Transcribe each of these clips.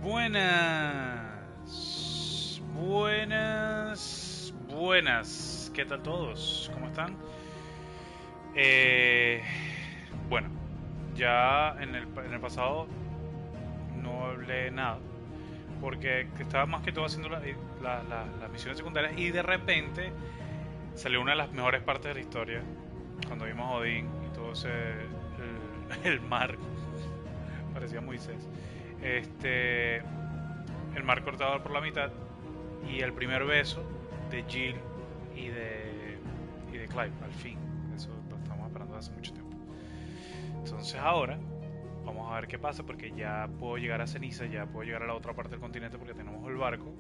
Buenas, buenas, buenas. ¿Qué tal todos? ¿Cómo están? Bueno, ya en el pasado no hablé nada porque estaba más que todo haciendo las misiones secundarias y de repente salió una de las mejores partes de la historia cuando vimos a Odín y todo el mar parecía Moisés, el mar cortado por la mitad y el primer beso de Jill y de Clive, al fin. Eso lo estamos esperando hace mucho tiempo. Entonces ahora vamos a ver qué pasa, porque ya puedo llegar a Ceniza, ya puedo llegar a la otra parte del continente porque tenemos el barco,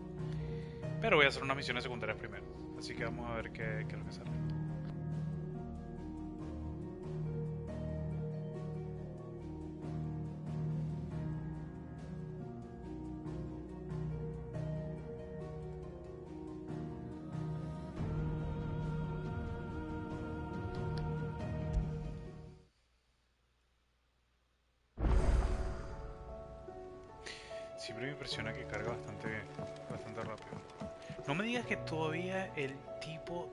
pero voy a hacer unas misiones secundarias primero, así que vamos a ver qué es lo que sale. Siempre me impresiona que carga bastante rápido. No me digas que todavía el tipo...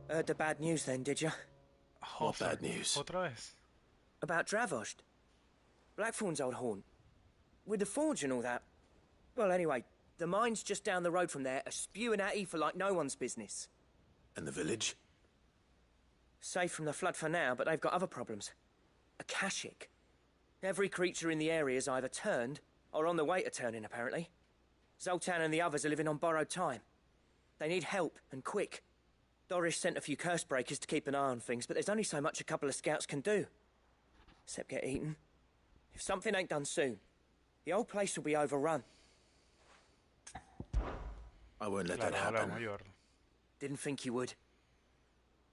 Heard the bad news then, did you? What bad news? ¿Otra vez? About Dravost. Blackthorn's old haunt. With the forge and all that. Well, anyway, the mines just down the road from there are spewing out ether like no one's business. And the village? Safe from the flood for now, but they've got other problems. Akashic. Every creature in the area is either turned, or on the way to turning, apparently. Zoltan and the others are living on borrowed time. They need help, and quick. Doris sent a few curse breakers to keep an eye on things, but there's only so much a couple of scouts can do. Except get eaten. If something ain't done soon, the whole place will be overrun. I won't let that happen. Didn't think you would.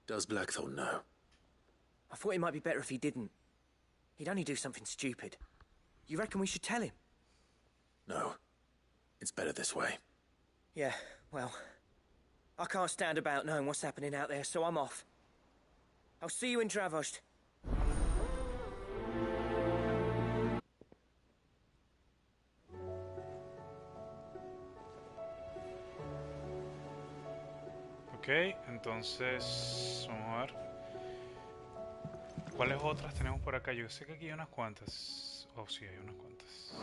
Does Blackthorn know? I thought it might be better if he didn't. He'd only do something stupid. You reckon we should tell him? No. It's better this way. Yeah, well... I can't stand about knowing what's happening out there, so I'm off. I'll see you in Dravost. Ok, entonces... vamos a ver. ¿Cuáles otras tenemos por acá? Yo sé que aquí hay unas cuantas. Oh, sí, hay unas cuantas.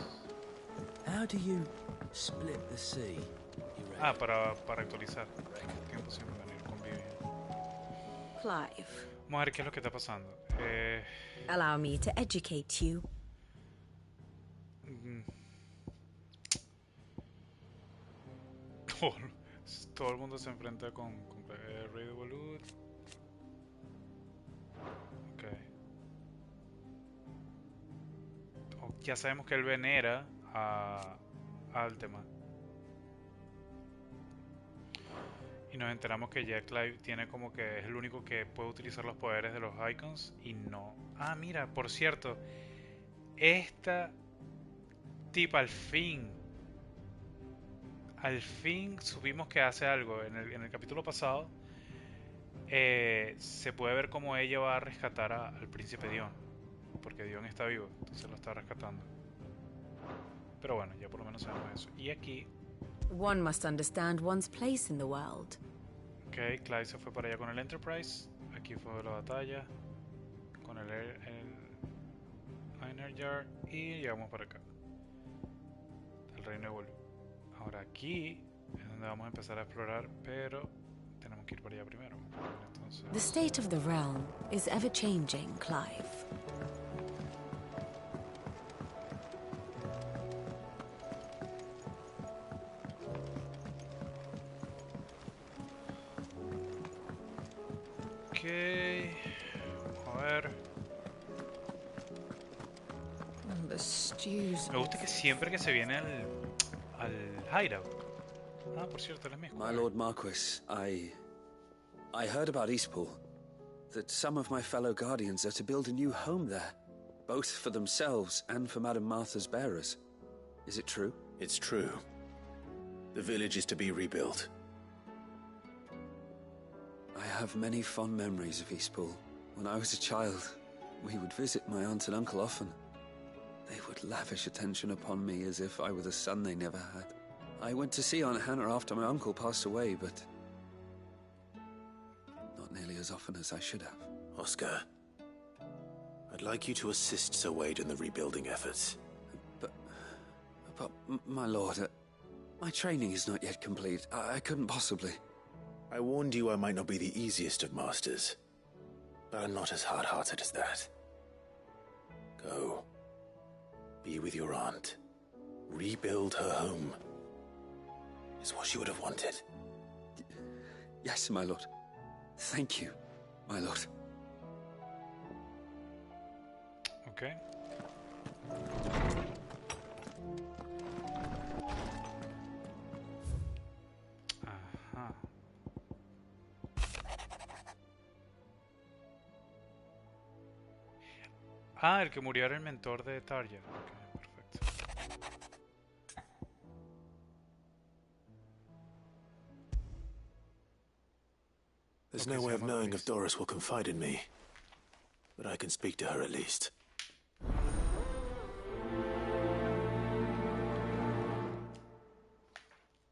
How do you split the sea? Ah, para actualizar. Tiempo sin venir con Vivian. Clive. Vamos a ver qué es lo que está pasando. Allow me to educate you. Todo el mundo se enfrenta con Rey de Bolud. Ya sabemos que él venera a Altema. Y nos enteramos que ya Clive tiene como que es el único que puede utilizar los poderes de los icons y no... Ah, mira, por cierto, esta tipa al fin supimos que hace algo. En el capítulo pasado se puede ver cómo ella va a rescatar al príncipe Dion, porque Dion está vivo, entonces lo está rescatando. Pero bueno, ya por lo menos sabemos eso. Y aquí... One must understand one's place in the world. Ok, Clive se fue para allá con el Enterprise. Aquí fue la batalla con el Yard y llegamos para acá, el Reino de Bolu. Ahora aquí es donde vamos a empezar a explorar, pero tenemos que ir para allá primero. Entonces... The state of the realm is ever changing, Clive. A ver. Me gusta que siempre que se viene al hideout. Ah, por cierto, él es mi escuela. My Lord Marquis, I heard about Eastpool. That some of my fellow guardians are to build a new home there, both for themselves and for Madame Martha's bearers. Is it true? It's true. The village is to be rebuilt. I have many fond memories of Eastpool. When I was a child, we would visit my aunt and uncle often. They would lavish attention upon me as if I were the son they never had. I went to see Aunt Hannah after my uncle passed away, but not nearly as often as I should have. Oscar, I'd like you to assist Sir Wade in the rebuilding efforts. But my lord, my training is not yet complete. I couldn't possibly. I warned you I might not be the easiest of masters, but I'm not as hard-hearted as that. Go. Be with your aunt. Rebuild her home. Is what she would have wanted. Yes, my lord. Thank you, my lord. Okay. Ajá. Ah, el que murió era el mentor de Tarja. Ok, perfecto. There's no way of knowing if Doris will confide in me, but I can speak to her at least.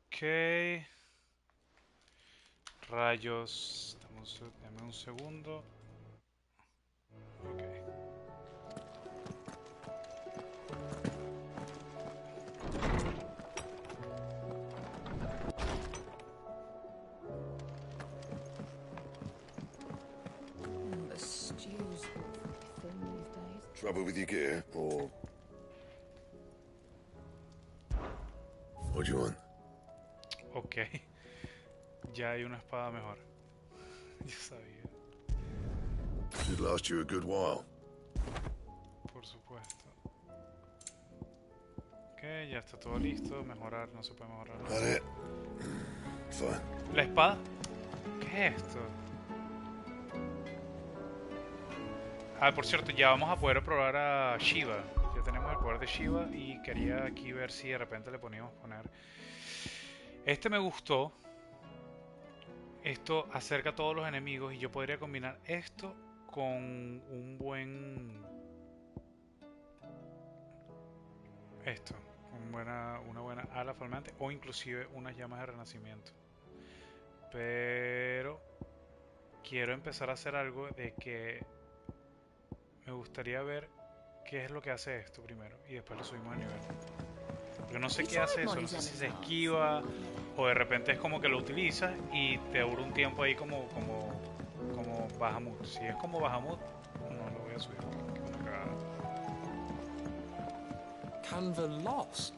Ok. Rayos. Dame un segundo. Ok. The stew's thin these days. Trouble with your gear, or... What do you want? Ok. Ya hay una espada mejor. Yo sabía. Should last you a good while. Por supuesto. Ok, ya está todo listo. Mejorar, no se puede mejorar nada. That it? Fine. ¿La espada? ¿Qué es esto? Ah, por cierto, ya vamos a poder probar a Shiva. Ya tenemos el poder de Shiva y quería aquí ver si de repente le poníamos poner. Este me gustó. Esto acerca a todos los enemigos y yo podría combinar esto con un buen... Esto, una buena ala flamante o inclusive unas llamas de renacimiento. Pero quiero empezar a hacer algo de que me gustaría ver qué es lo que hace esto primero y después lo subimos a nivel. Porque no sé qué hace eso, no sé si se esquiva o de repente es como que lo utilizas y te dura un tiempo ahí como Bahamut. Si es como Bahamut, no lo voy a subir. Qué una cagada. Canva lost?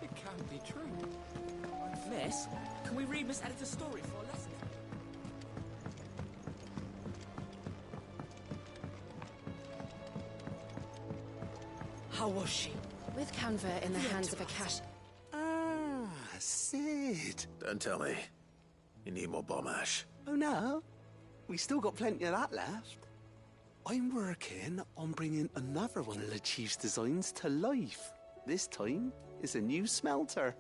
It can't be true. Miss, can we read Miss Editor's story for a lesson? How was she? With Canva in the hands of a cash... Ah, Sid. Don't tell me. You need more bomb ash. Oh no, we still got plenty of that left. I'm working on bringing another one of the Chief's designs to life. This time, it's a new smelter.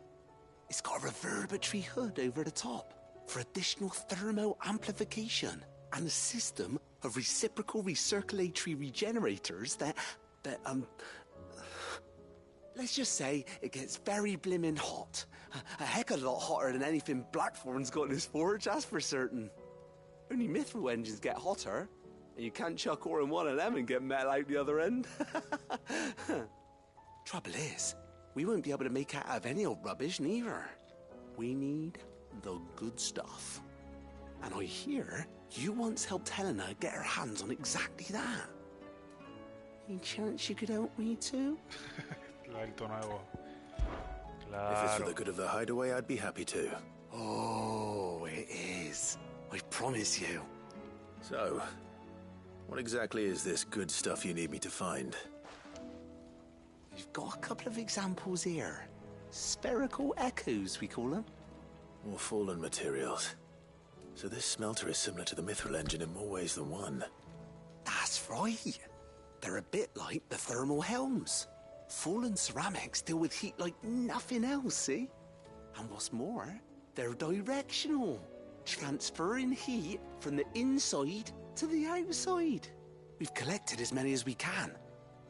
It's got a reverberatory hood over the top for additional thermal amplification and a system of reciprocal recirculatory regenerators that let's just say it gets very blimmin' hot. A heck of a lot hotter than anything Blackthorn's got in his forge, that's for certain. Only mithril engines get hotter, and you can't chuck ore in one of them and get metal out the other end. Trouble is, we won't be able to make it out of any old rubbish, neither. We need the good stuff. And I hear you once helped Helena get her hands on exactly that. Any chance you could help me too? El tono de voz. If it's for Claro. the good of the hideaway, I'd be happy to. Oh, it is. I promise you. So, what exactly is this good stuff you need me to find? We've got a couple of examples here. Spherical echoes, we call them. More fallen materials. So this smelter is similar to the mithril engine in more ways than one. That's right. They're a bit like the thermal helms. Fallen ceramics deal with heat like nothing else, see? And what's more, they're directional, transferring heat from the inside to the outside. We've collected as many as we can,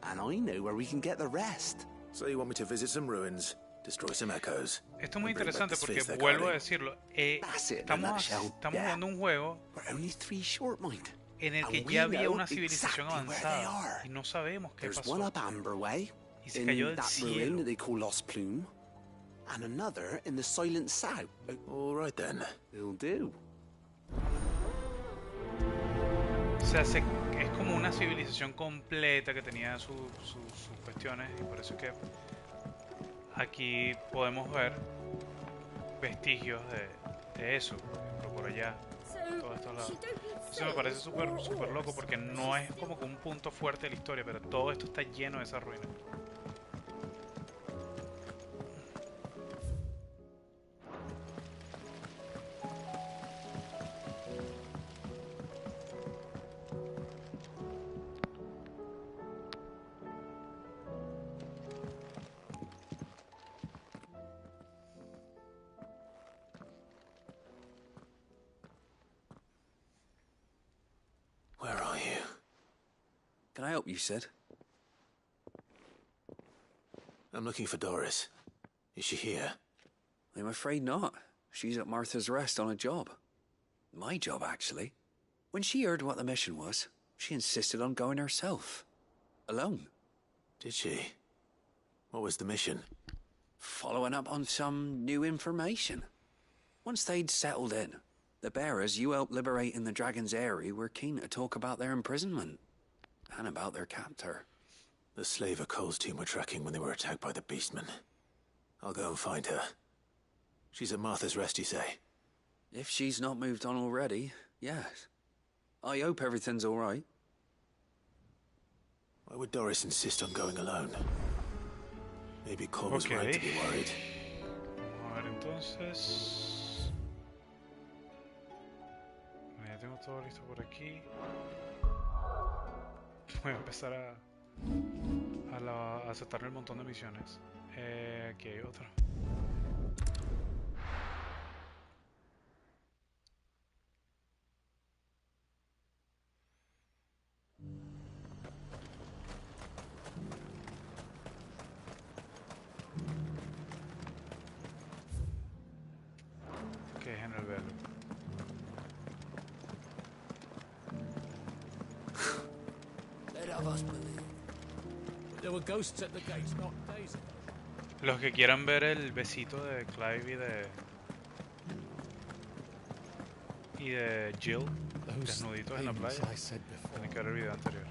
And I know where we can get the rest. So you want me to visit some ruins, destroy some echoes? Esto es muy and bring back interesante the porque spheres they're vuelvo a guarding? decirlo. That's it in a nutshell. Estamos Yeah. jugando un juego We're only 3 short, mind. en el que And we ya había know una civilización exactly where they avanzada are. y no sabemos qué There's one pasó. up Amber Way, Y se cayó in del that ruin cielo. that they call Lost Plume, and another in the Silent South. All right then. Will do. O sea, es como una civilización completa que tenía sus cuestiones y por eso es que aquí podemos ver vestigios de eso, pero por allá, todos estos lados. Eso me parece súper loco porque no es como que un punto fuerte de la historia, pero todo esto está lleno de esas ruinas. Where are you? Can I help you, Sid? I'm looking for Doris. Is she here? I'm afraid not. She's at Martha's Rest on a job. My job, actually. When she heard what the mission was, she insisted on going herself. Alone. Did she? What was the mission? Following up on some new information. Once they'd settled in, the bearers you helped liberate in the Dragon's Eyrie were keen to talk about their imprisonment. And about their captor. The slaver Cole's team were tracking when they were attacked by the Beastmen. I'll go and find her. She's at Martha's Rest, you say? If she's not moved on already, yes. I hope everything's all right. Why would Doris insist on going alone? Maybe Cole was right to be worried. Vamos a ver entonces. Ya tengo todo listo por aquí. Voy a empezar a aceptar el montón de misiones. Aquí hay otra. Que es en el velo. Let of us believe. There were ghosts at the gates not days ago. Los que quieran ver el besito de Clive y de Jill desnuditos en la playa, tienen que ver el video anterior.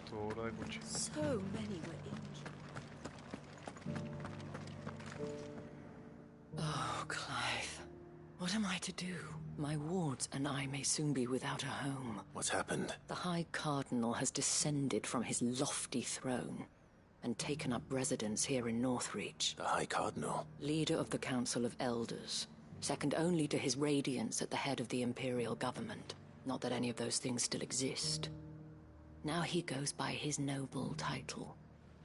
Estuvo burda de cuche. So many were injured. Oh, Clive. What am I to do? My wards and I may soon be without a home. What's happened? The High Cardinal has descended from his lofty throne and taken up residence here in Northreach. The High Cardinal? Leader of the Council of Elders, second only to his Radiance at the head of the Imperial government. Not that any of those things still exist. Now he goes by his noble title,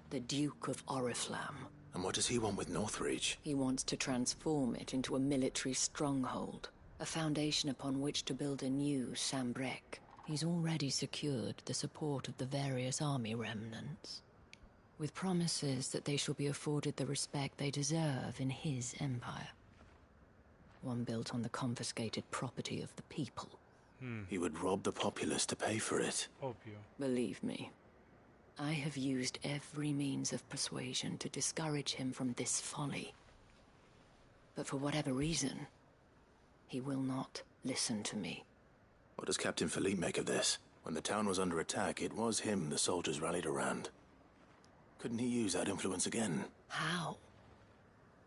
the Duke of Oriflamme. And what does he want with Northreach? He wants to transform it into a military stronghold, a foundation upon which to build a new Sambrec. He's already secured the support of the various army remnants, with promises that they shall be afforded the respect they deserve in his empire. One built on the confiscated property of the people. He would rob the populace to pay for it. Obvio. Believe me, I have used every means of persuasion to discourage him from this folly. But for whatever reason, he will not listen to me. What does Captain Philippe make of this? When the town was under attack, it was him the soldiers rallied around. Couldn't he use that influence again? How?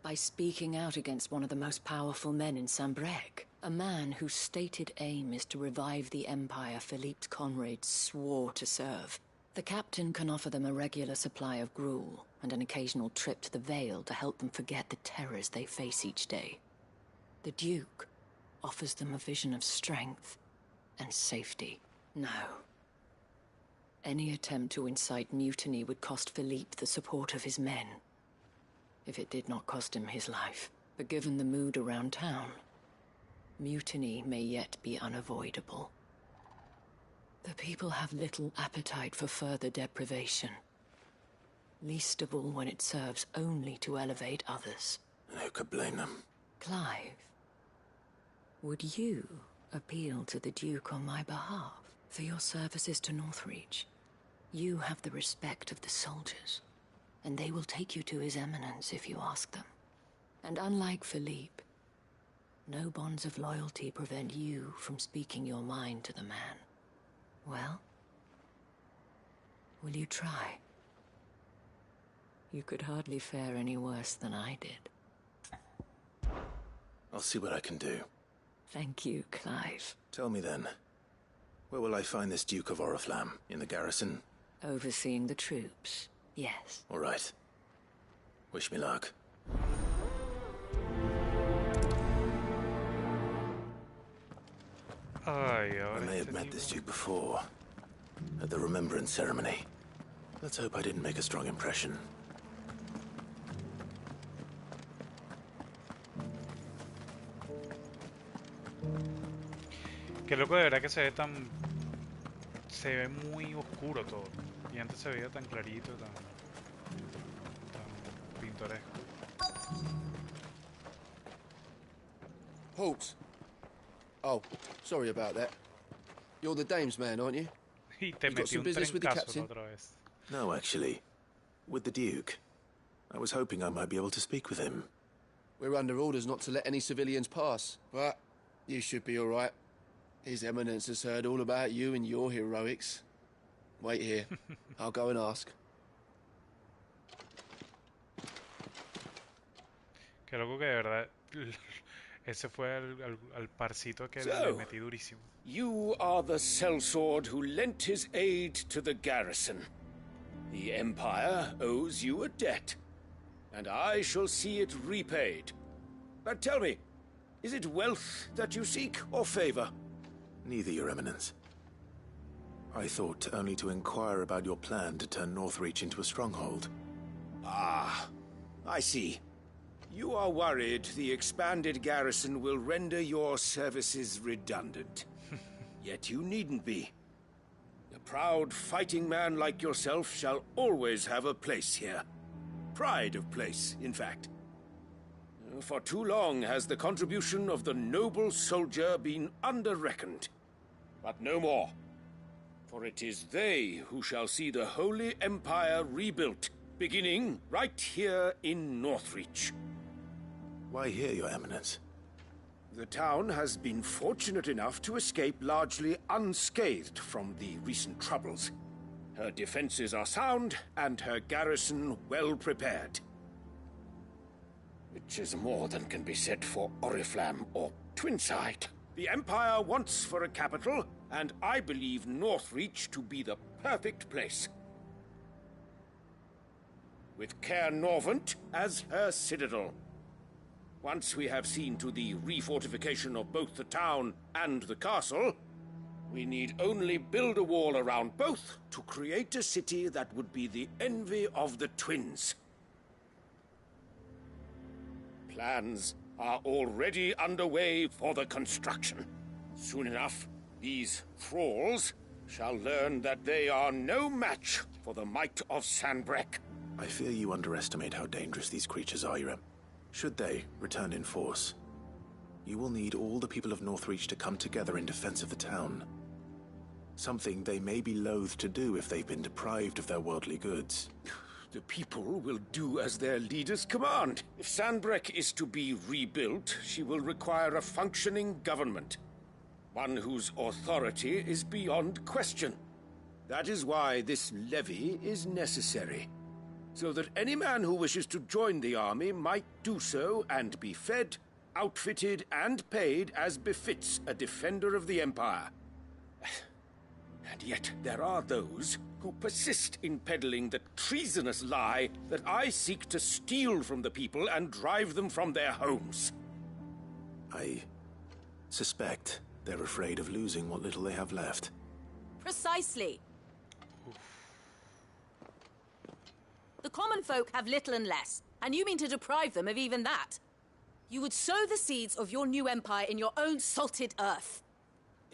By speaking out against one of the most powerful men in Sambrec. A man whose stated aim is to revive the empire Philippe's comrades swore to serve. The captain can offer them a regular supply of gruel and an occasional trip to the Vale to help them forget the terrors they face each day. The Duke offers them a vision of strength and safety. No. Any attempt to incite mutiny would cost Philippe the support of his men. If it did not cost him his life. But given the mood around town, mutiny may yet be unavoidable. The people have little appetite for further deprivation. least of all when it serves only to elevate others. And who could blame them? Clive, would you appeal to the Duke on my behalf for your services to Northreach? You have the respect of the soldiers, and they will take you to His Eminence if you ask them. And unlike Philippe, no bonds of loyalty prevent you from speaking your mind to the man. Well, will you try? You could hardly fare any worse than I did. I'll see what I can do. Thank you, Clive. Tell me then, where will I find this Duke of Oriflamme? In the garrison? Overseeing the troops, yes. All right. Wish me luck. I may have met this Duke before, at the Remembrance Ceremony. Let's hope I didn't make a strong impression. Qué loco de verdad que se ve tan... Se ve muy oscuro todo. Y antes se veía tan clarito, tan pintoresco. Halt! Oh, sorry about that. You're the dame's man, aren't you? Y te You've got metí some un business with the trencazo captain? otra vez. No, actually. With the Duke. I was hoping I might be able to speak with him. We're under orders not to let any civilians pass, but you should be all right. His Eminence has heard all about you and your heroics. Wait here. I'll go and ask. Qué loco que de verdad... Ese fue al parcito que le metí durísimo. You are the sellsword who lent his aid to the garrison. The Empire owes you a debt, and I shall see it repaid. But tell me, is it wealth that you seek, or favor? Neither, Your Eminence. I thought only to inquire about your plan to turn Northreach into a stronghold. Ah, I see. You are worried the expanded garrison will render your services redundant. Yet you needn't be. A proud fighting man like yourself shall always have a place here. Pride of place, in fact. For too long has the contribution of the noble soldier been under-reckoned. But no more. For it is they who shall see the Holy Empire rebuilt, beginning right here in Northreach. Why here, Your Eminence? The town has been fortunate enough to escape largely unscathed from the recent troubles. Her defenses are sound, and her garrison well prepared. Which is more than can be said for Oriflamme or Twinside. The Empire wants for a capital, and I believe Northreach to be the perfect place. With Caer Norvent as her citadel. Once we have seen to the refortification of both the town and the castle, we need only build a wall around both to create a city that would be the envy of the twins. Plans are already underway for the construction. Soon enough, these thralls shall learn that they are no match for the might of Sanbreque. I fear you underestimate how dangerous these creatures are, Your Eminence. Should they return in force, you will need all the people of Northreach to come together in defense of the town. Something they may be loath to do if they've been deprived of their worldly goods. The people will do as their leaders command. If Sanbreque is to be rebuilt, she will require a functioning government. One whose authority is beyond question. That is why this levy is necessary. So that any man who wishes to join the army might do so and be fed, outfitted, and paid as befits a defender of the Empire. And yet there are those who persist in peddling the treasonous lie that I seek to steal from the people and drive them from their homes. I suspect they're afraid of losing what little they have left. Precisely. The common folk have little and less, and you mean to deprive them of even that. You would sow the seeds of your new empire in your own salted earth.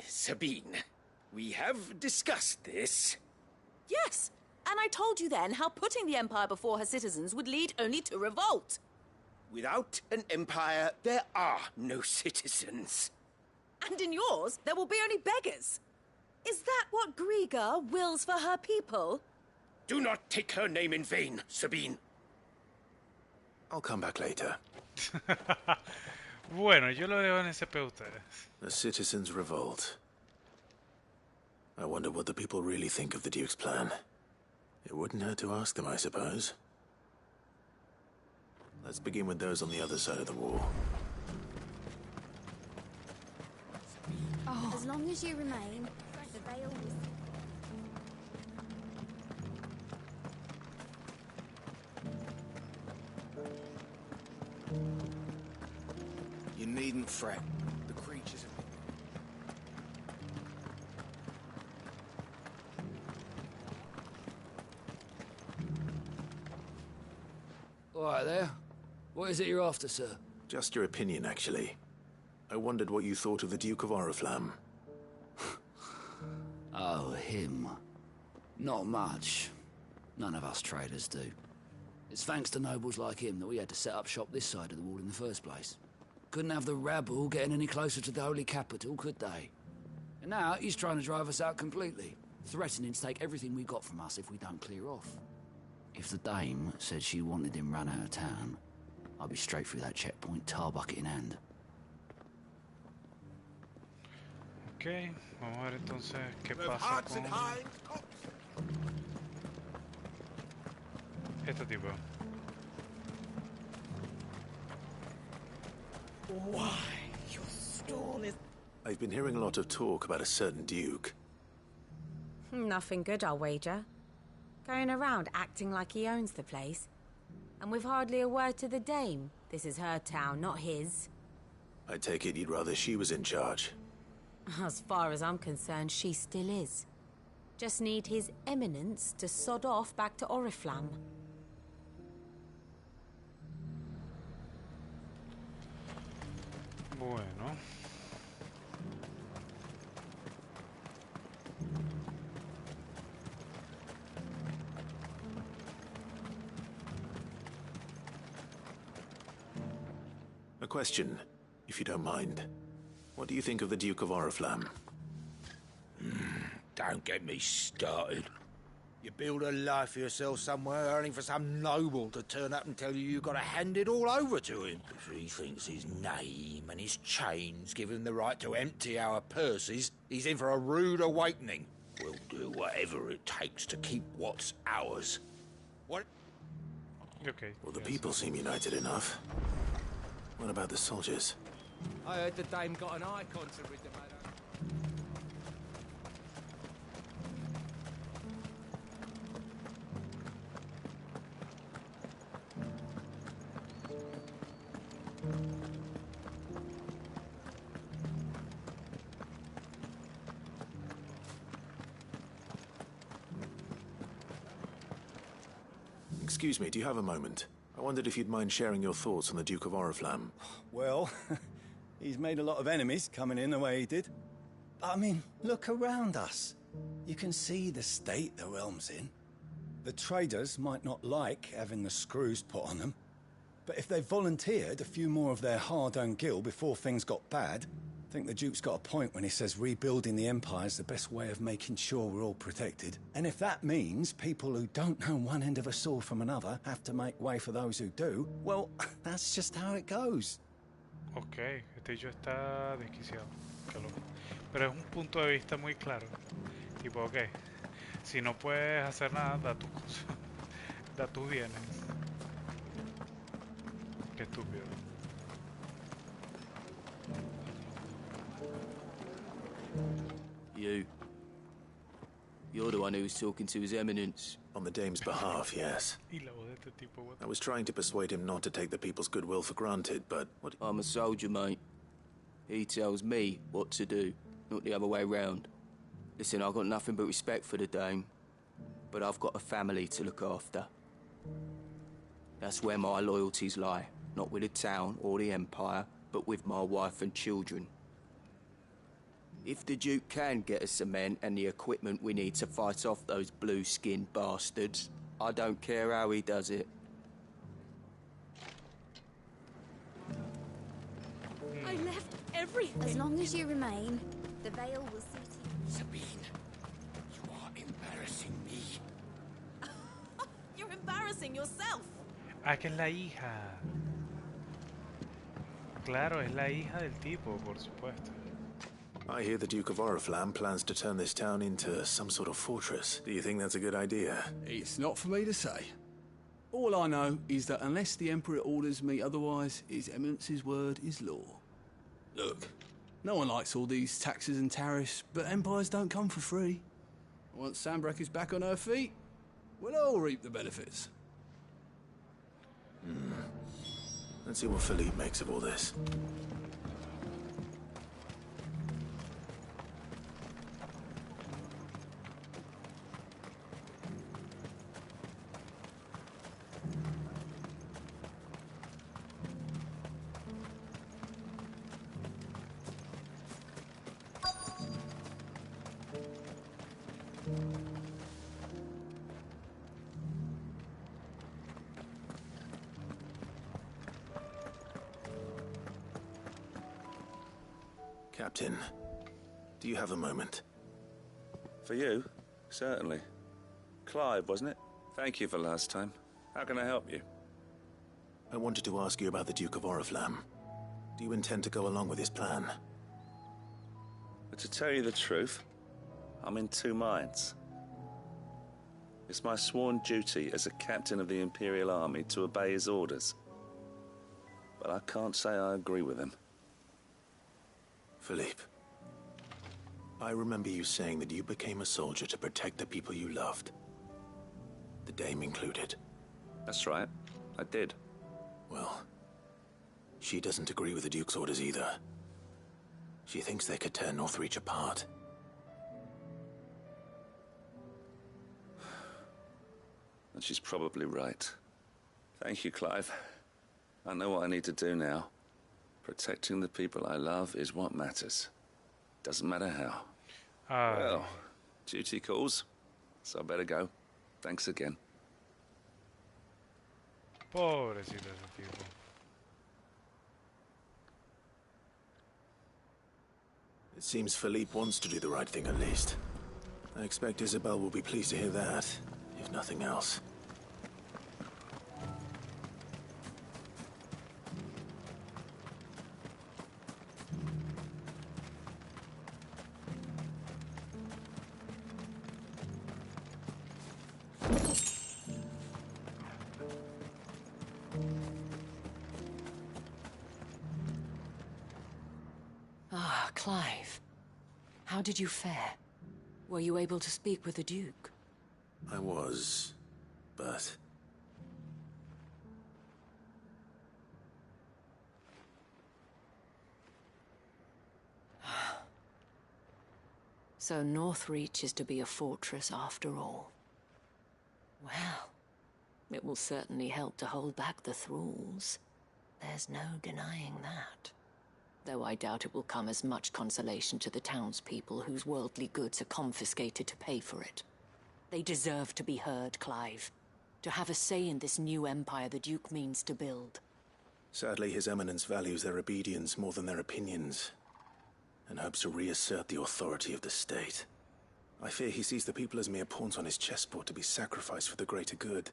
Sabine, we have discussed this. Yes, And I told you then how putting the Empire before her citizens would lead only to revolt. Without an empire, there are no citizens. And in yours, there will be only beggars. Is that what Griga wills for her people? Do not take her name in vain, Sabine. I'll come back later. Bueno, yo lo dejo en SP a ustedes. The citizens revolt. I wonder what the people really think of the Duke's plan. It wouldn't hurt to ask them, I suppose. Let's begin with those on the other side of the wall. As long as you remain, the veil is... You needn't fret. The creatures have... All right, there. What is it you're after, sir? Just your opinion, actually. I wondered what you thought of the Duke of Oriflamme. Oh, him. Not much. None of us traders do. It's thanks to nobles like him that we had to set up shop this side of the wall in the first place. Couldn't have the rabble getting any closer to the holy capital, could they? And now he's trying to drive us out completely, threatening to take everything we got from us if we don't clear off. If the dame said she wanted him run out of town, I'd be straight through that checkpoint, tar bucket in hand. Ok, vamos a ver entonces qué pasa con este tipo. Why, your stall is... I've been hearing a lot of talk about a certain Duke. Nothing good, I'll wager. Going around acting like he owns the place. And with hardly a word to the dame. This is her town, not his. I take it you'd rather she was in charge. As far as I'm concerned, she still is. Just need his eminence to sod off back to Oriflamme. Bueno. A question, if you don't mind. What do you think of the Duke of Oriflamme? Don't get me started. You build a life for yourself somewhere, earning for some noble to turn up and tell you got to hand it all over to him. If he thinks his name and his chains give him the right to empty our purses, he's in for a rude awakening. We'll do whatever it takes to keep what's ours. What? Okay. Well, the people seem united enough. What about the soldiers? I heard the dame got an icon to rid them out. Excuse me, do you have a moment? I wondered if you'd mind sharing your thoughts on the Duke of Oriflamme. Well, he's made a lot of enemies coming in the way he did. I mean, look around us. You can see the state the realm's in. The traders might not like having the screws put on them, but if they volunteered a few more of their hard-earned gil before things got bad, I think the Duke's got a point when he says rebuilding the Empire's the best way of making sure we're all protected. And if that means people who don't know one end of a sword from another have to make way for those who do, well, that's just how it goes. Ok, este yo está desquiciado. Qué loco. Pero es un punto de vista muy claro. Tipo, ok, si no puedes hacer nada, da tus cosas. Da tus bienes. Qué estúpido. You're the one who was talking to His Eminence. On the Dame's behalf, yes. I was trying to persuade him not to take the people's goodwill for granted, but what... I'm a soldier, mate. He tells me what to do, not the other way round. Listen, I've got nothing but respect for the Dame, but I've got a family to look after. That's where my loyalties lie, not with the town or the Empire, but with my wife and children. If the Duke can get us cement and the equipment we need to fight off those blue-skinned bastards, I don't care how he does it. I left everything. As long as you remain, the veil will see to you. Sabine, you are embarrassing me. You're embarrassing yourself. Ah, que es la hija. Claro, es la hija del tipo, por supuesto. I hear the Duke of Oriflamme plans to turn this town into some sort of fortress. Do you think that's a good idea? It's not for me to say. All I know is that unless the Emperor orders me otherwise, His Eminence's word is law. Look, no one likes all these taxes and tariffs, but empires don't come for free. Once Sanbreque is back on her feet, we'll all reap the benefits. Let's see what Philippe makes of all this. Captain, do you have a moment? For you? Certainly. Clive, wasn't it? Thank you for last time. How can I help you? I wanted to ask you about the Duke of Oriflamme. Do you intend to go along with his plan? But to tell you the truth, I'm in two minds. It's my sworn duty as a captain of the Imperial Army to obey his orders. But I can't say I agree with him. Philippe, I remember you saying that you became a soldier to protect the people you loved. The Dame included. That's right, I did. Well, she doesn't agree with the Duke's orders either. She thinks they could tear Northreach apart. And she's probably right. Thank you, Clive. I know what I need to do now. Protecting the people I love is what matters. Doesn't matter how. Well, duty calls, so I better go. Thanks again. Pobrecito ese tipo. It seems Philippe wants to do the right thing at least. I expect Isabel will be pleased to hear that, if nothing else. Ah, Clive. How did you fare? Were you able to speak with the Duke? I was, but... So Northreach is to be a fortress after all. Well, it will certainly help to hold back the thralls. There's no denying that. Though I doubt it will come as much consolation to the townspeople whose worldly goods are confiscated to pay for it. They deserve to be heard, Clive. To have a say in this new empire the Duke means to build. Sadly, His Eminence values their obedience more than their opinions, and hopes to reassert the authority of the state. I fear he sees the people as mere pawns on his chessboard to be sacrificed for the greater good.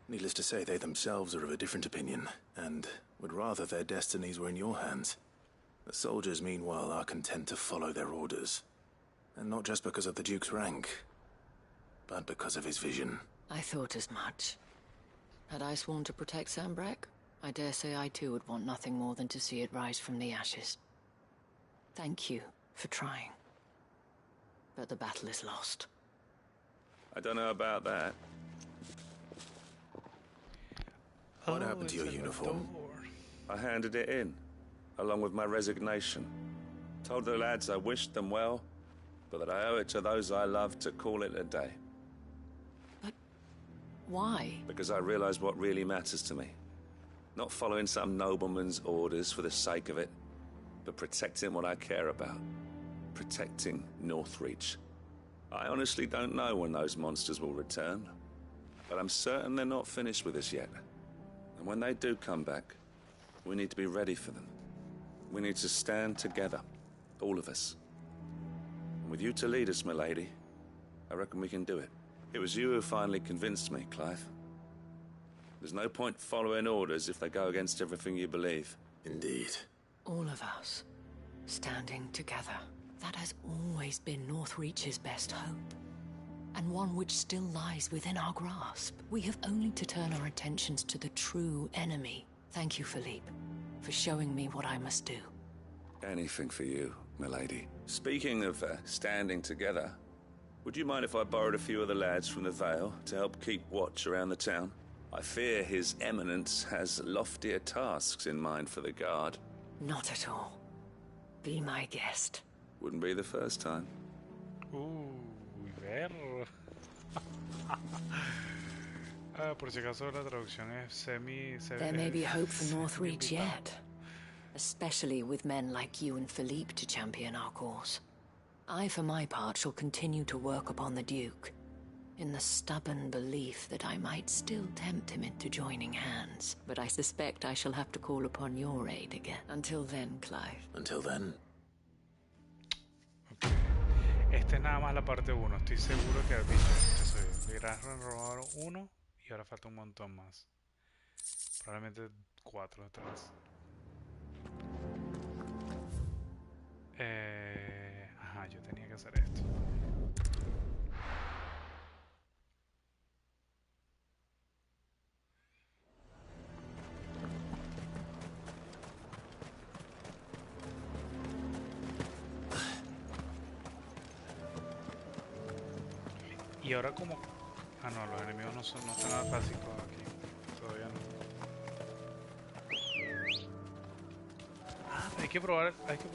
Needless to say, they themselves are of a different opinion, and would rather their destinies were in your hands. The soldiers, meanwhile, are content to follow their orders. And not just because of the Duke's rank, but because of his vision. I thought as much. Had I sworn to protect Sanbreque, I dare say I too would want nothing more than to see it rise from the ashes. Thank you for trying. But the battle is lost. I don't know about that. What happened to your uniform? I handed it in, along with my resignation. Told the lads I wished them well, but that I owe it to those I love to call it a day. But why? Because I realize what really matters to me. Not following some nobleman's orders for the sake of it, but protecting what I care about. protecting Northreach. I honestly don't know when those monsters will return, but I'm certain they're not finished with us yet. And when they do come back, we need to be ready for them. We need to stand together, all of us. And with you to lead us, milady, I reckon we can do it. It was you who finally convinced me, Clive. There's no point following orders if they go against everything you believe. Indeed. All of us, standing together. That has always been Northreach's best hope. And one which still lies within our grasp. We have only to turn our attentions to the true enemy. Thank you, Philippe, for showing me what I must do. Anything for you, milady. Speaking of standing together, would you mind if I borrowed a few of the lads from the Vale to help keep watch around the town? I fear His Eminence has loftier tasks in mind for the guard. Not at all. Be my guest. Wouldn't be the first time. Ver. Por si acaso la traducción es There may be hope for Northreach yet. Especially with men like you and Philippe to champion our cause. I, for my part, shall continue to work upon the Duke, in the stubborn belief that I might still tempt him into joining hands. But I suspect I shall have to call upon your aid again. Until then, Clive. Until then. Okay. Esta es nada más la parte 1. Estoy seguro que has visto eso. Le robaron 1 y ahora falta un montón más. Probablemente 4 atrás. Ajá, yo tenía que hacer esto. Y ahora como... Ah, no, los enemigos no están nada básicos aquí. Todavía no. Ah, hay que probar a... Hay que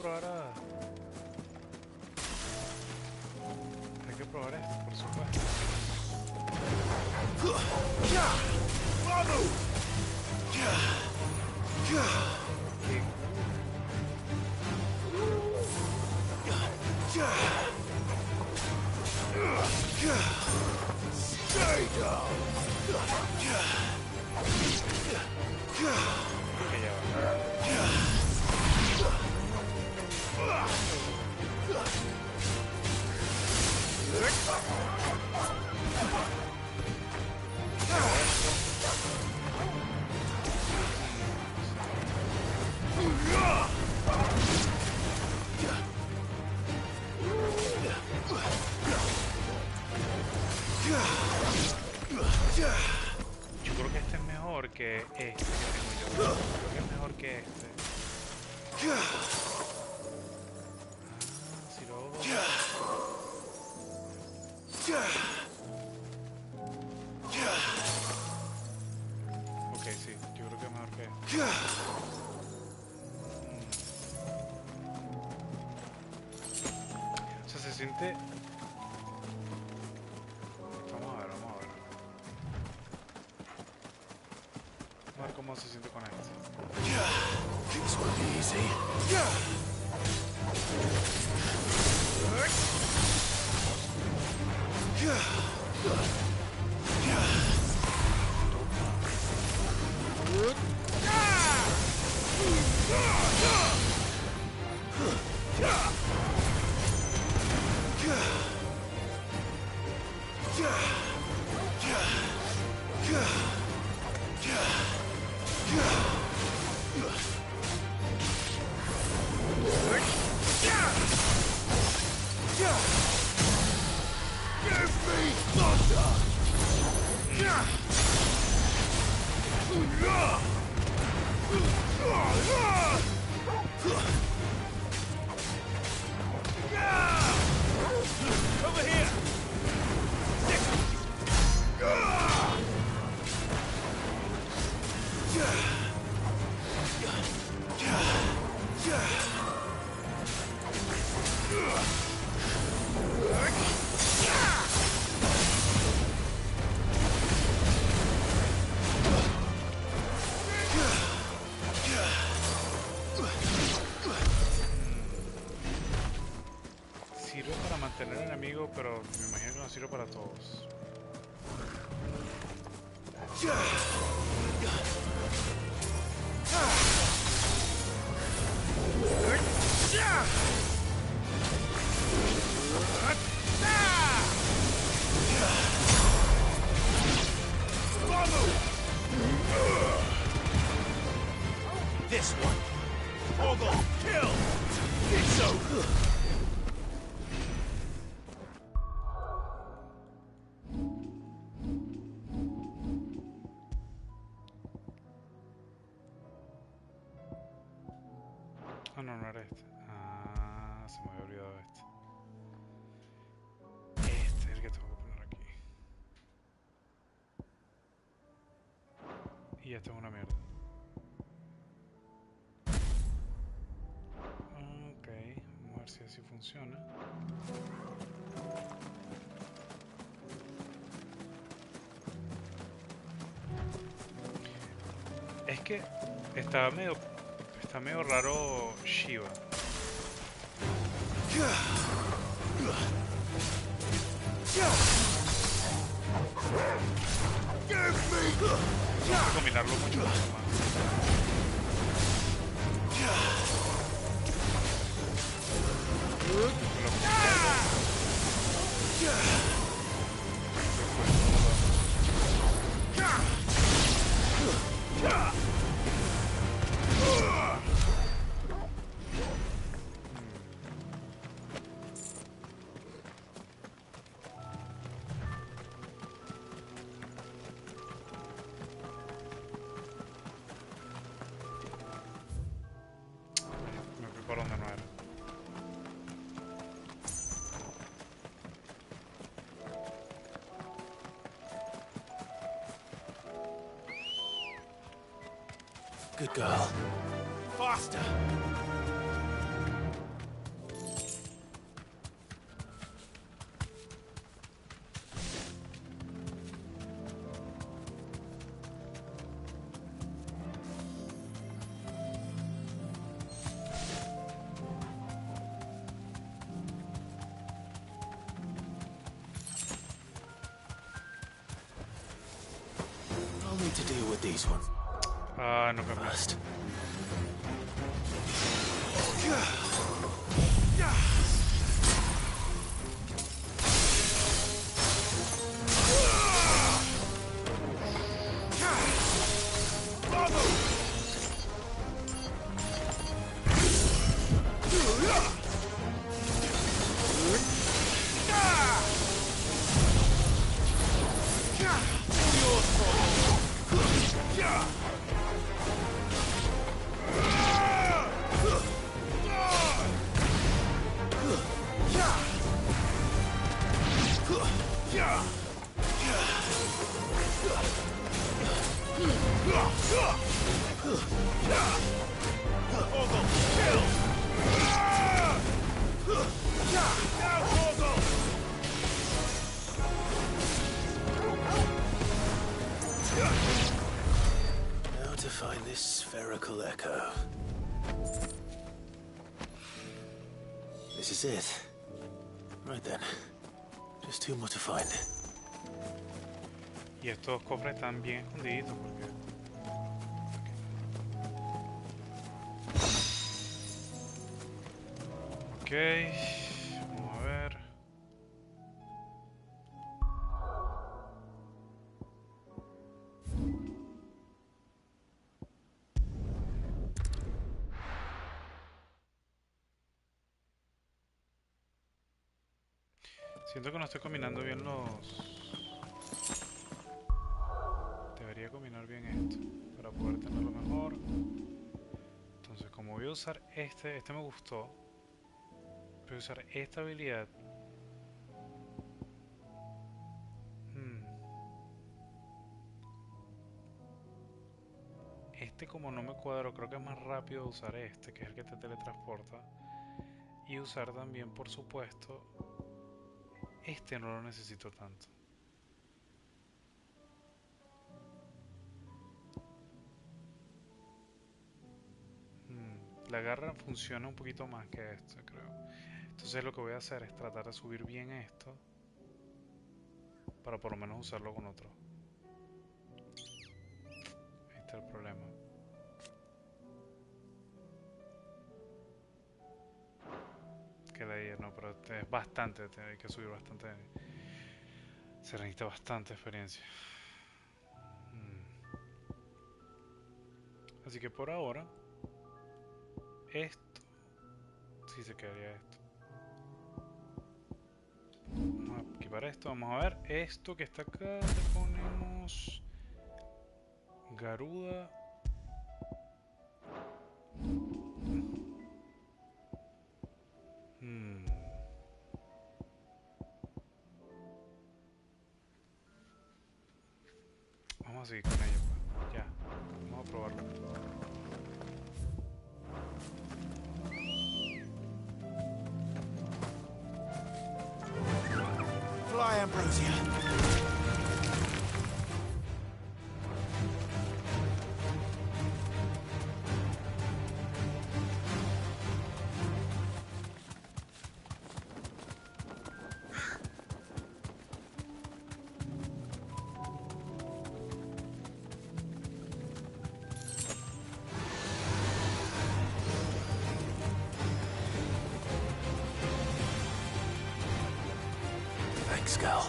probar esto, por supuesto. Stay down. Yo creo que este es mejor que este que tengo yo. Yo creo que es mejor que este. Si lo hago... Ok, sí, yo creo que es mejor que este. O sea, se siente... Vamos a ver. A ver cómo se siente con este. Things won't be easy. sirve para mantener al enemigo, pero me imagino que no sirve para todos. This one. Ogle, kill! It's so good. Ah, no, no era este. Ah, se me había olvidado este. Este es el que tengo que poner aquí. Y esto es una mierda. Ok, vamos a ver si así funciona. Es que está medio raro Shiva. Tengo que combinarlo mucho más. Me fui por donde no era. Good girl. Faster! I'll need to deal with these ones. Ah, no cambió. First. Now to find this spherical echo. This is it. Right then. Just two more to find. Y estos cofres están bien escondiditos porque... Ok, vamos a ver. Siento que no estoy combinando bien los... Debería combinar bien esto para poder tenerlo mejor. Entonces, como voy a usar este me gustó. Voy a usar esta habilidad. Este como no me cuadro, creo que es más rápido usar este, que es el que te teletransporta. Y usar también, por supuesto, este no lo necesito tanto. La garra funciona un poquito más que esta, creo. Entonces lo que voy a hacer es tratar de subir bien esto para por lo menos usarlo con otro. Ahí está el problema. Queda ahí, no, pero es bastante, hay que subir bastante. Se necesita bastante experiencia. Así que por ahora, esto, sí se quedaría esto. Vamos a equipar esto, vamos a ver. Esto que está acá, le ponemos Garuda. Vamos a seguir con ello, pues. Ya, vamos a probarlo. Fly, Ambrosia. Thanks, girl.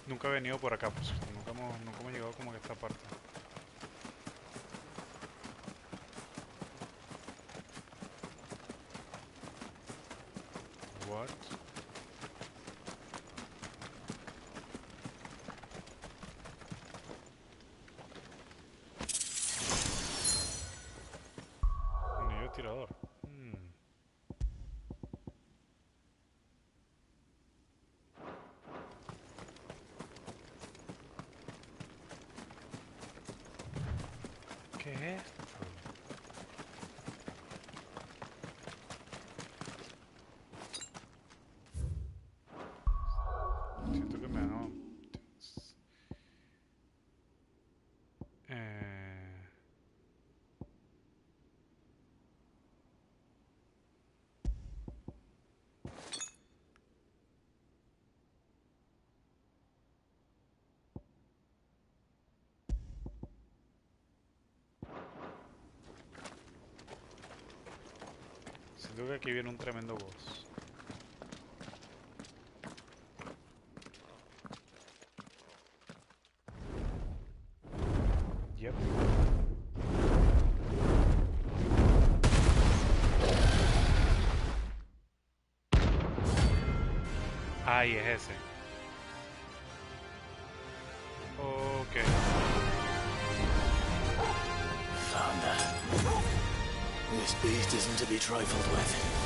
Nunca he venido por acá, pues. Nunca hemos llegado como que a esta parte. What? Anillo tirador. ¿Qué es esto? Siento que me han... Siento que aquí viene un tremendo boss. Yep. Ahí es ese. Ok. Found her. This beast isn't to be trifled with.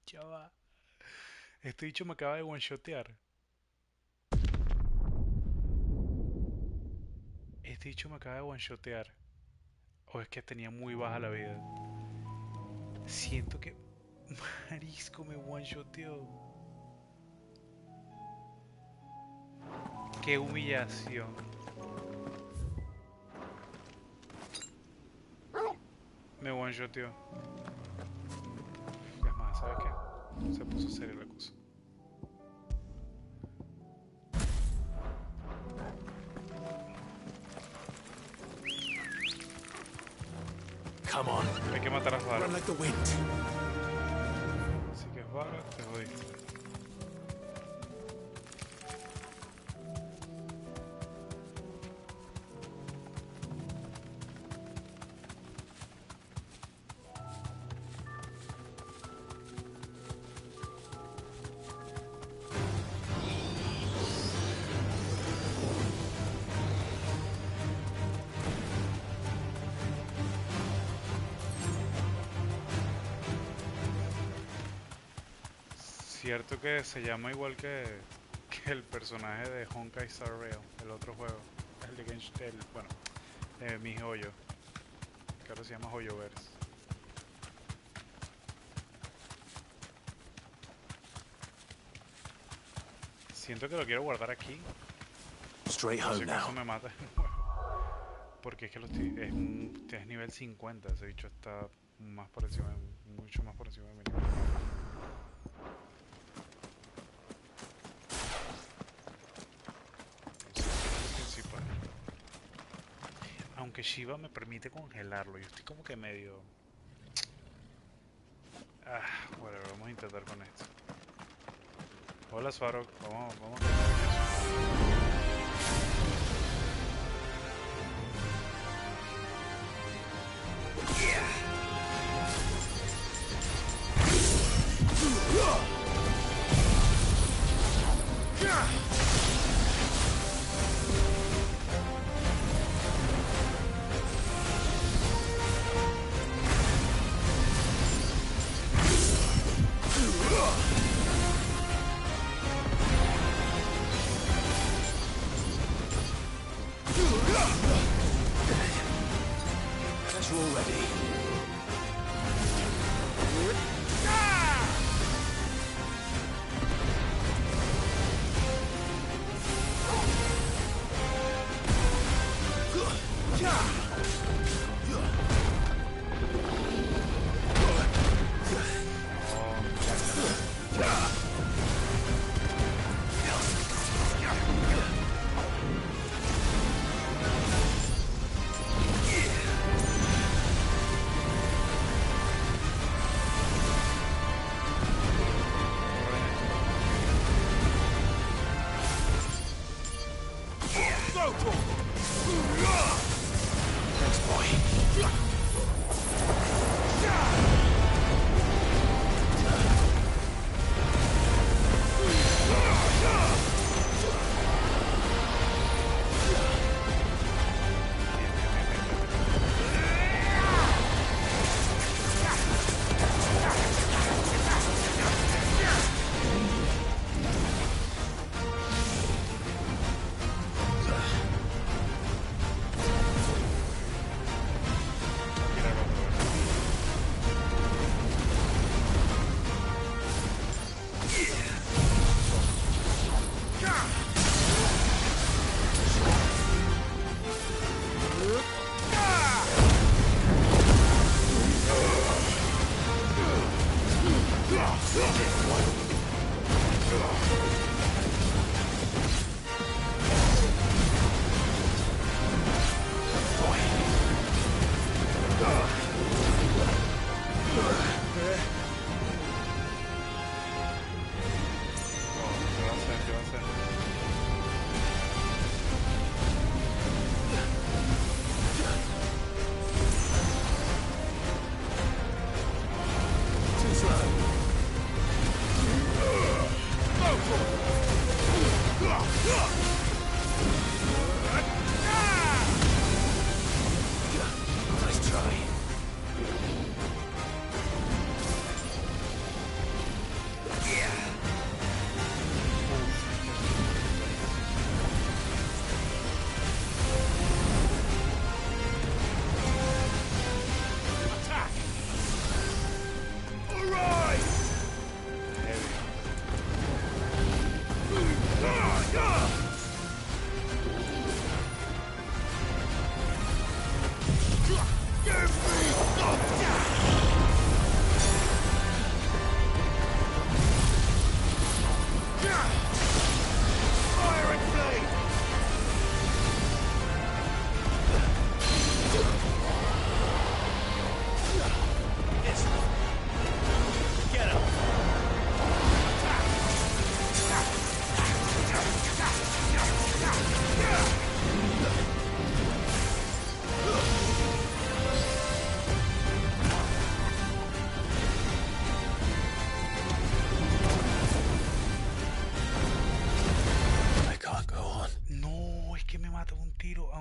Chava. Este bicho me acaba de one-shotear. Este bicho me acaba de one-shotear. O es que tenía muy baja la vida. Siento que Marisco, me one-shoteó. Qué humillación. Me one-shoteó. Es más, ¿sabes qué? Se puso seria la cosa. Come on. Hay que matar a Svarog. Run like the wind. Así que Svarog, te jodí. Cierto que se llama igual que el personaje de Honkai Star Rail, el otro juego, el de bueno, mi joyo, que ahora se llama Joyoverse. Siento que lo quiero guardar aquí. Straight No home sé que now. eso me mata. Porque es que es nivel 50, ese bicho está más por encima, mucho más por encima de mí. Aunque Shiva me permite congelarlo, yo estoy como que medio... bueno, vamos a intentar con esto. Hola Svarog, vamos a intentar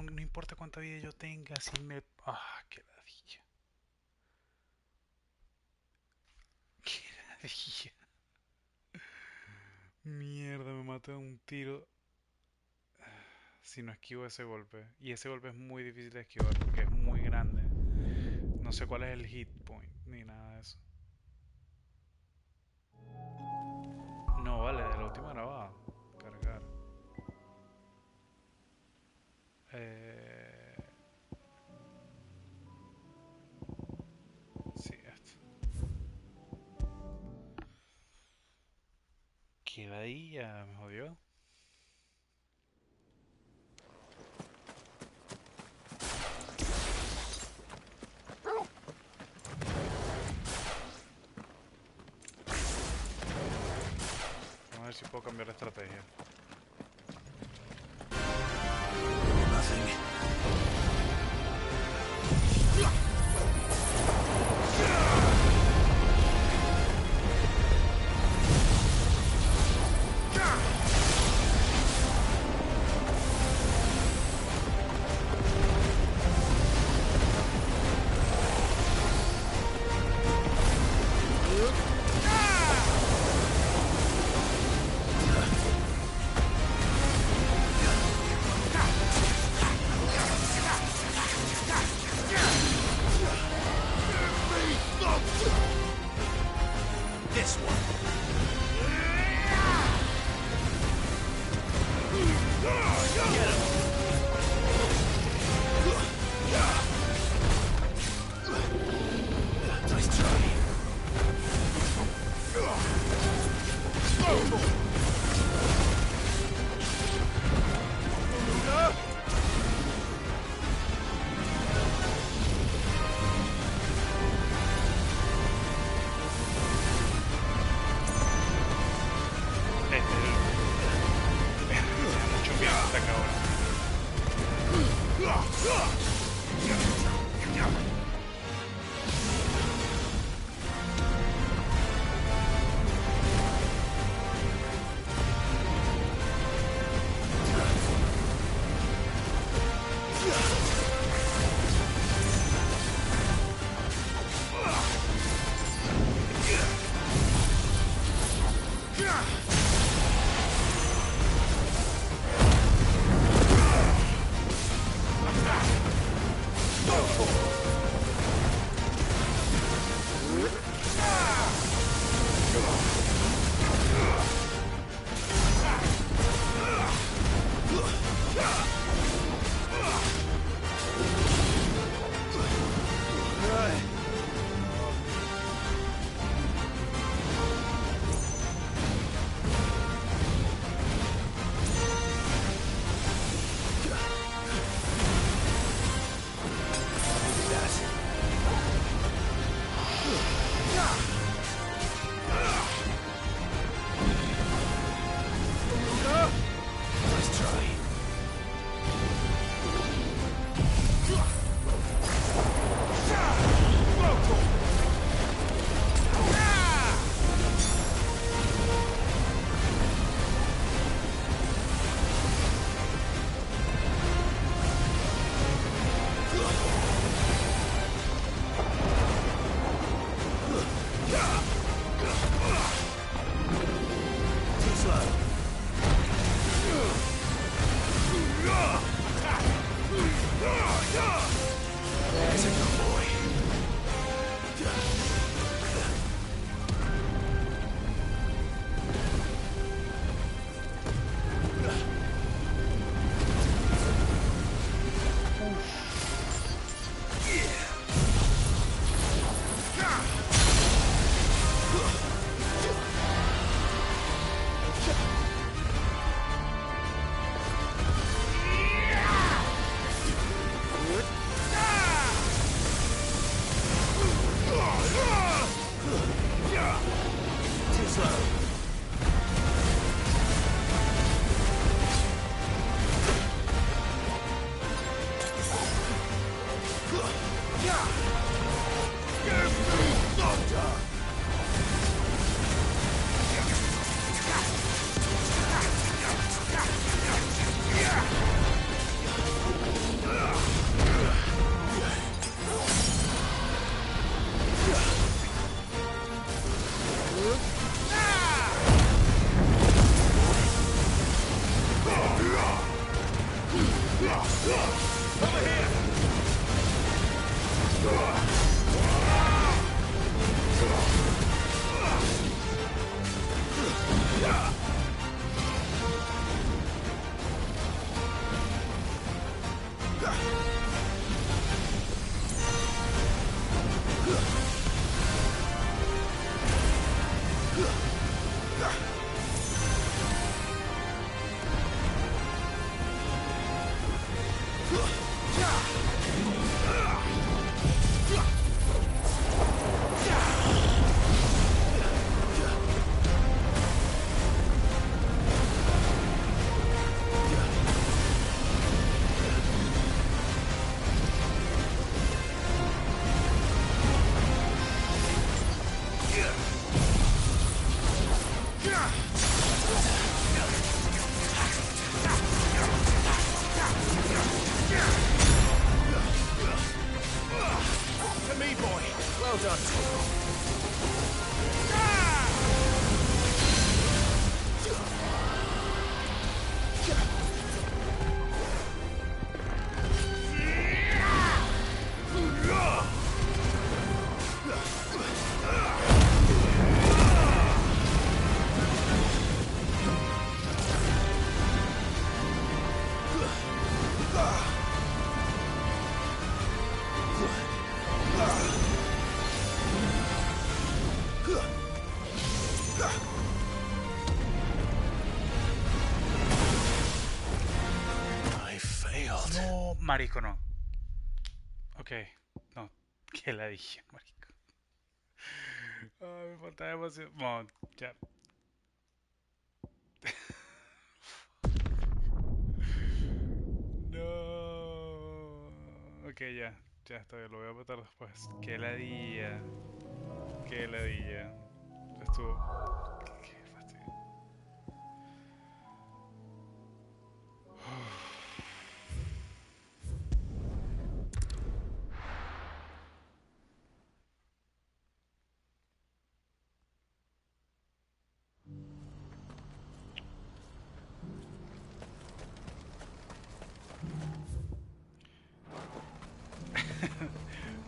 no importa cuánta vida yo tenga, si me... Ah, qué ladilla. Qué ladilla. Mierda, me maté de un tiro. Si no esquivo ese golpe. Y ese golpe es muy difícil de esquivar porque es muy grande. No sé cuál es el hit point ni nada de eso. No, vale, de la última grabada. Cargar. Sí, esto. Queda ahí, ya me jodió. Vamos a ver si puedo cambiar de estrategia. Marico, no. Ok, no. ¿Qué la dije, marico? Ay, me falta demasiado. Bueno, ya. No. Ok, ya. Ya está bien, lo voy a botar después. Qué ladilla. Qué ladilla. Estuvo. Qué fastidio.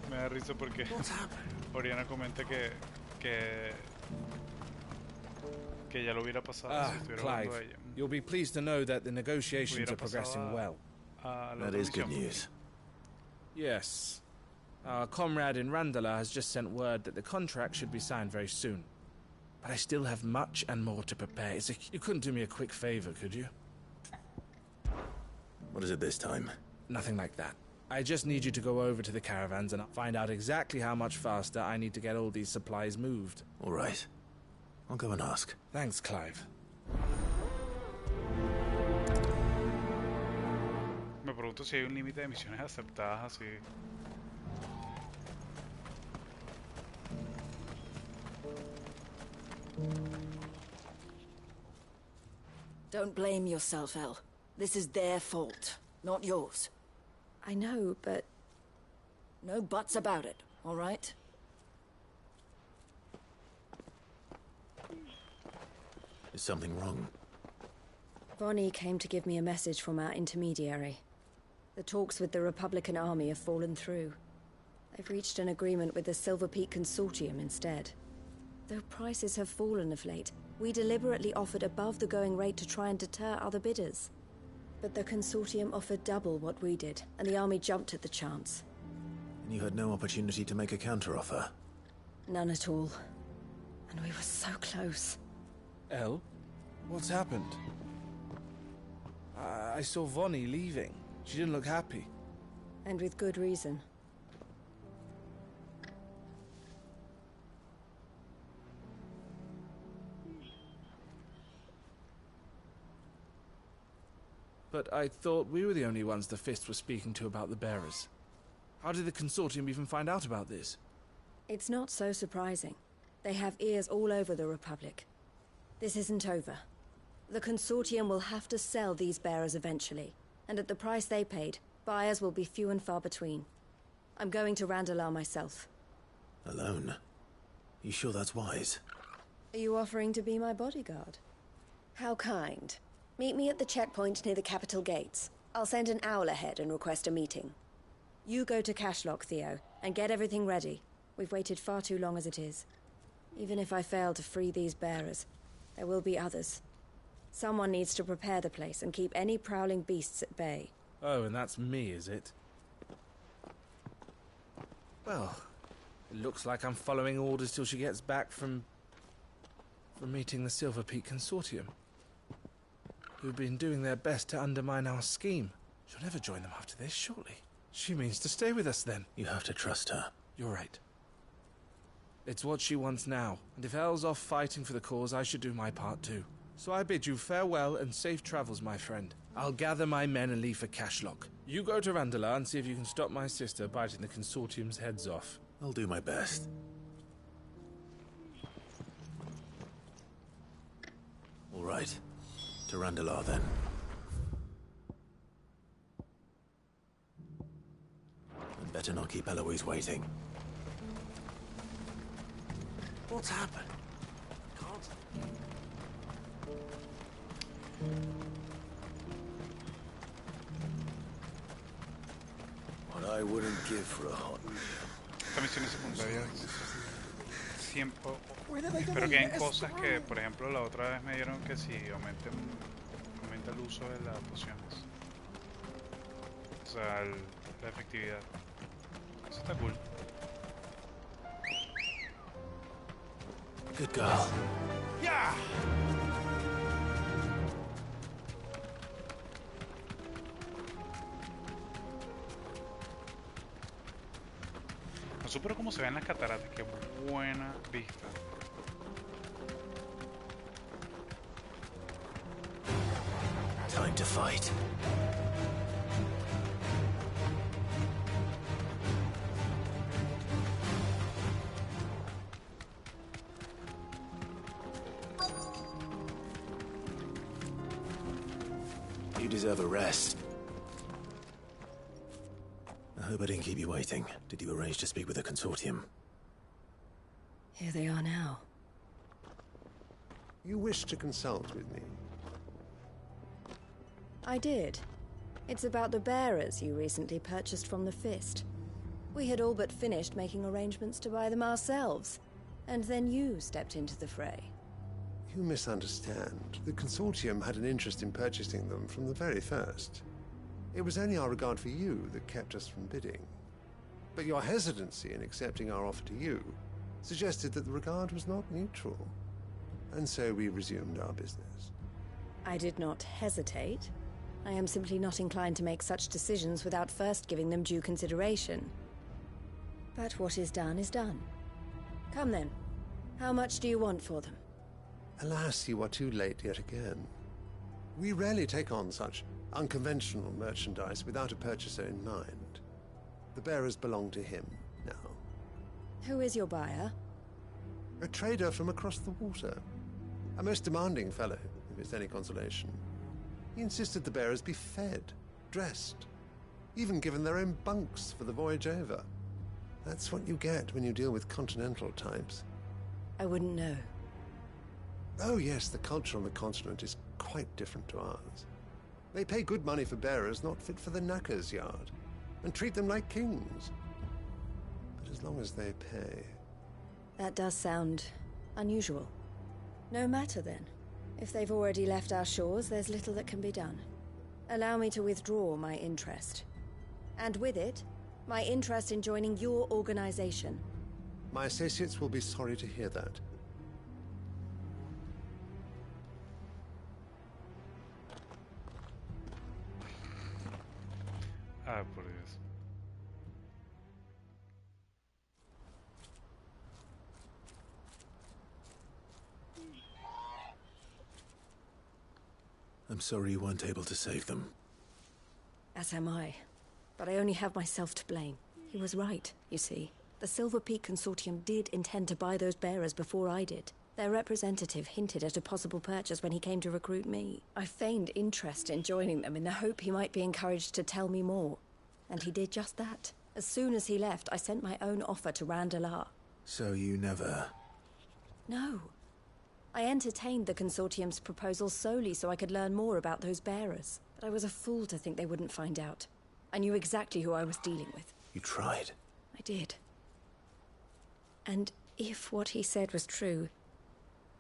Me da risa porque Oriana comenta que ya lo hubiera pasado si estuviera hablando Clive, ella. you'll be pleased to know that the negotiations are progressing well. That is good news. Yes. Our comrade in Randala has just sent word that the contract should be signed very soon. But I still have much and more to prepare. You couldn't do me a quick favor, could you? What is it this time? Nothing like that. I just need you to go over to the caravans and find out exactly how much faster I need to get all these supplies moved. All right. I'll go and ask. Thanks, Clive. Me pregunto si hay un límite de misiones aceptadas así. Don't blame yourself, El. This is their fault, not yours. I know, but... No buts about it, all right? Is something wrong? Bonnie came to give me a message from our intermediary. The talks with the Republican army have fallen through. They've reached an agreement with the Silver Peak Consortium instead. Though prices have fallen of late, we deliberately offered above the going rate to try and deter other bidders. But the Consortium offered double what we did, and the army jumped at the chance. And you had no opportunity to make a counteroffer? None at all. And we were so close. El? What's happened? I saw Vonnie leaving. She didn't look happy. And with good reason. But I thought we were the only ones the Fist was speaking to about the bearers. How did the Consortium even find out about this? It's not so surprising. They have ears all over the Republic. This isn't over. The Consortium will have to sell these bearers eventually, and at the price they paid, buyers will be few and far between. I'm going to Randalar myself. Alone? You sure that's wise? Are you offering to be my bodyguard? How kind. Meet me at the checkpoint near the capital gates. I'll send an owl ahead and request a meeting. You go to Cashlock, Theo, and get everything ready. We've waited far too long as it is. Even if I fail to free these bearers, there will be others. Someone needs to prepare the place and keep any prowling beasts at bay. Oh, and that's me, is it? Well, it looks like I'm following orders till she gets back from meeting the Silver Peak Consortium, who've been doing their best to undermine our scheme. She'll never join them after this, surely. She means to stay with us then. You have to trust her. You're right. It's what she wants now, and if Elle's off fighting for the cause, I should do my part too. So I bid you farewell and safe travels, my friend. I'll gather my men and leave for Cashlock. You go to Randalar and see if you can stop my sister biting the Consortium's heads off. I'll do my best. All right. To Randalar, then. And better not keep Eloise waiting. What's happened? What I wouldn't give for a hot meal. Esta misión es secundaria. Siempre, espero que hayan cosas que, por ejemplo, la otra vez me dieron que si aumenta el uso de las pociones. O sea, la efectividad. Eso está cool. Good girl. Yeah! No supero cómo se ven las cataratas, qué buena vista. Time to fight. You deserve a rest. I hope I didn't keep you waiting. Did you arrange to speak with the consortium? Here they are now. You wish to consult with me? I did. It's about the bearers you recently purchased from the Fist. We had all but finished making arrangements to buy them ourselves, and then you stepped into the fray. You misunderstand. The consortium had an interest in purchasing them from the very first. It was only our regard for you that kept us from bidding. But your hesitancy in accepting our offer to you suggested that the regard was not mutual. And so we resumed our business. I did not hesitate. I am simply not inclined to make such decisions without first giving them due consideration. But what is done is done. Come then. How much do you want for them? Alas, you are too late yet again. We rarely take on such unconventional merchandise without a purchaser in mind. The bearers belong to him now. Who is your buyer? A trader from across the water. A most demanding fellow, if it's any consolation. He insisted the bearers be fed, dressed, even given their own bunks for the voyage over. That's what you get when you deal with continental types. I wouldn't know. Oh yes, the culture on the continent is quite different to ours. They pay good money for bearers not fit for the knacker's yard, and treat them like kings. But as long as they pay... That does sound unusual. No matter then. If they've already left our shores, there's little that can be done. Allow me to withdraw my interest. And with it, my interest in joining your organization. My associates will be sorry to hear that. Ah, por Dios. I'm sorry you weren't able to save them. As am I. But I only have myself to blame. He was right, you see. The Silver Peak Consortium did intend to buy those bearers before I did. Their representative hinted at a possible purchase when he came to recruit me. I feigned interest in joining them in the hope he might be encouraged to tell me more. And he did just that. As soon as he left, I sent my own offer to Randalar. So you never... No. I entertained the Consortium's proposal solely so I could learn more about those bearers. But I was a fool to think they wouldn't find out. I knew exactly who I was dealing with. You tried? I did. And if what he said was true,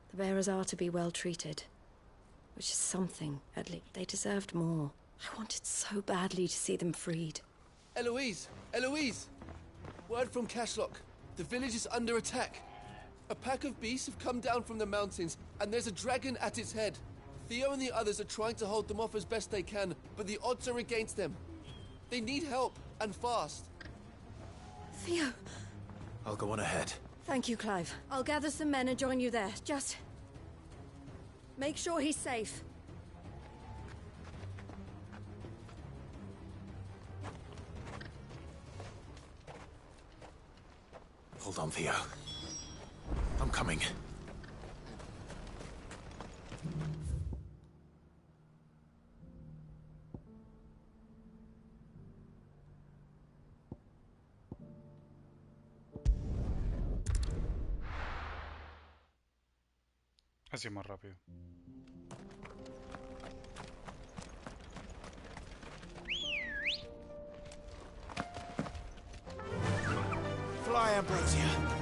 the bearers are to be well treated. Which is something, at least. They deserved more. I wanted so badly to see them freed. Eloise! Eloise! Word from Cashlock. The village is under attack. A pack of beasts have come down from the mountains, and there's a dragon at its head. Theo and the others are trying to hold them off as best they can, but the odds are against them. They need help, and fast. Theo! I'll go on ahead. Thank you, Clive. I'll gather some men and join you there. Just... make sure he's safe. Hold on, Theo. I'm coming. Así más rápido. Fly, Ambrosia.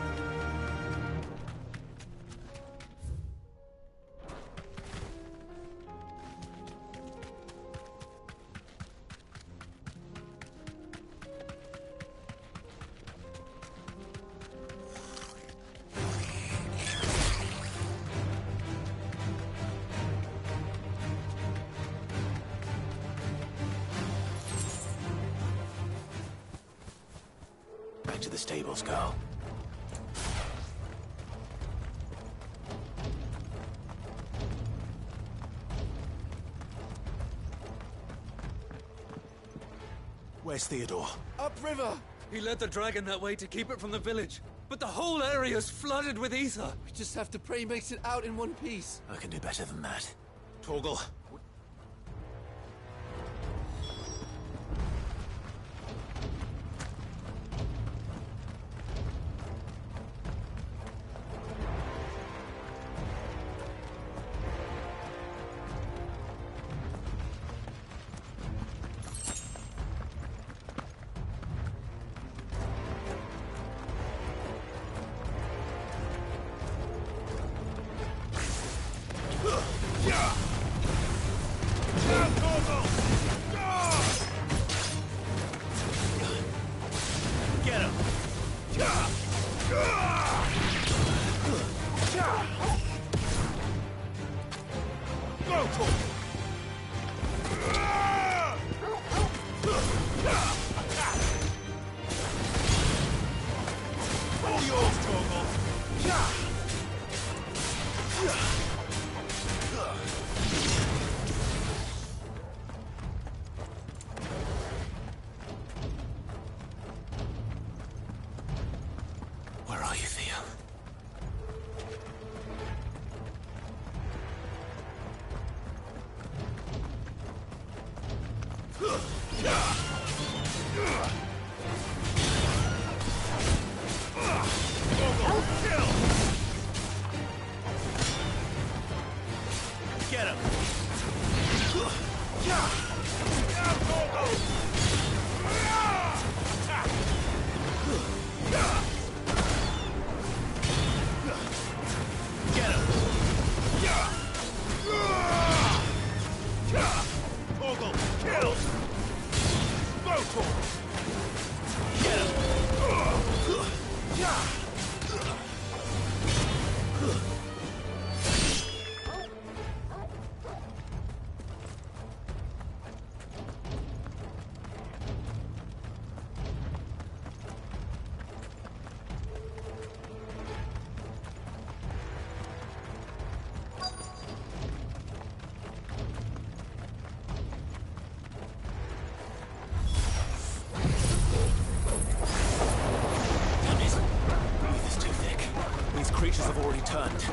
back to the stables, girl. Where's Theodore? Upriver! He led the dragon that way to keep it from the village. But the whole area's flooded with ether. We just have to pray he makes it out in one piece. I can do better than that. Torgal. Where are you, Theo? Get him! Creatures have already turned.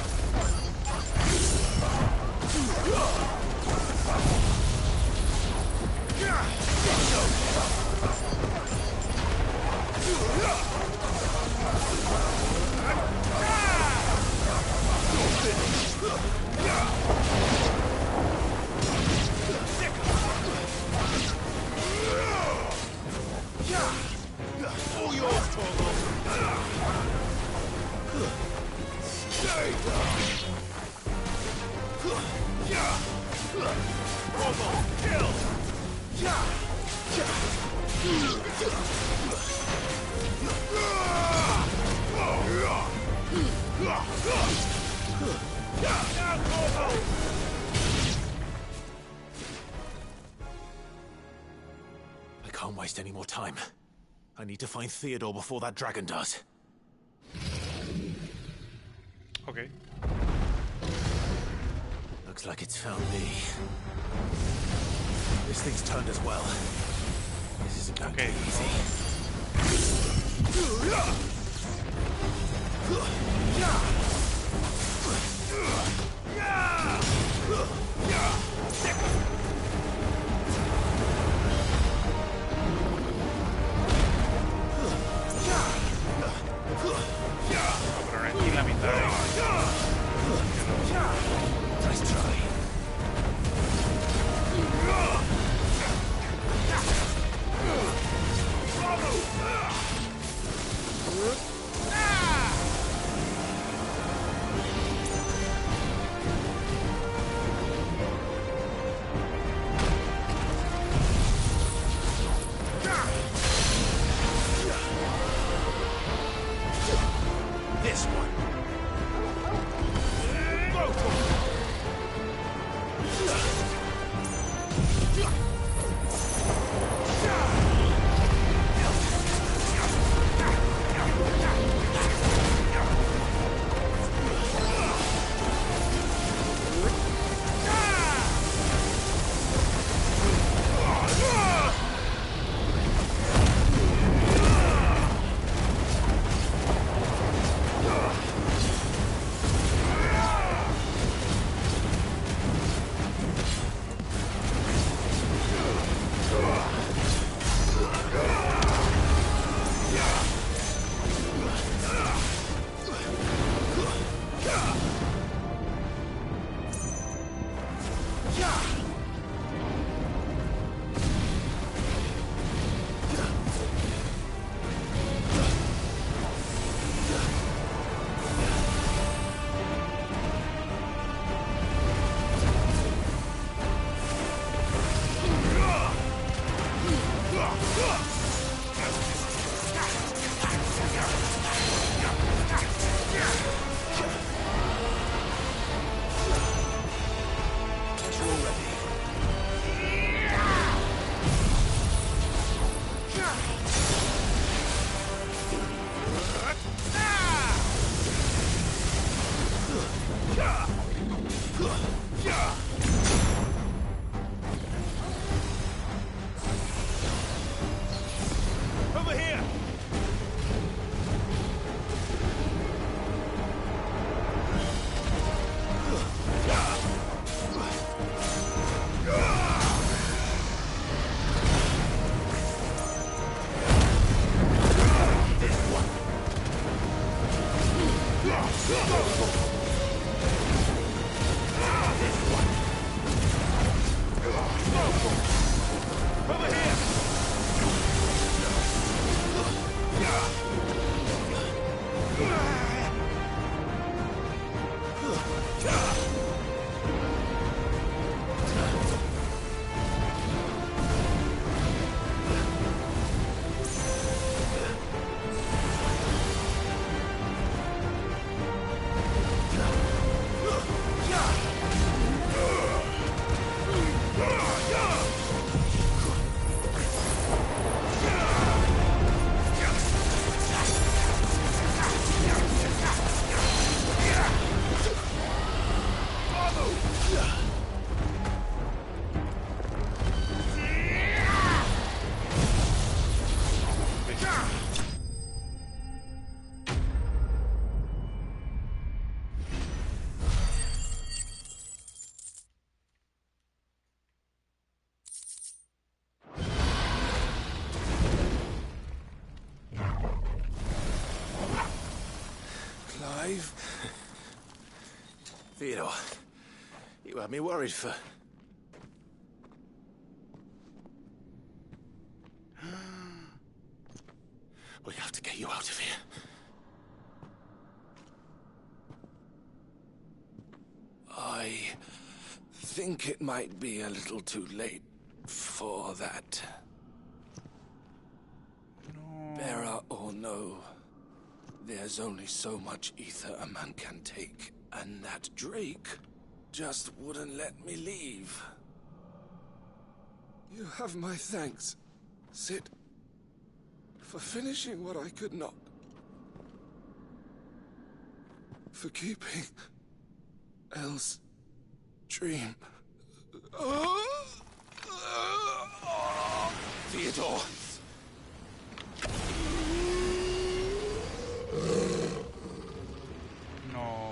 All yours, Torgal. I can't waste any more time. I need to find Theodore before that dragon does. Okay. Looks like it's found me. This thing's turned as well. This isn't going to be easy. Pero aquí la mitad Nice try. Theodore, you had me worried for... We have to get you out of here. I think it might be a little too late for that. No. Bearer or no, there's only so much ether a man can take, and that Drake just wouldn't let me leave. You have my thanks, Sid, for finishing what I could not. For keeping Elle's dream. Theodore! No.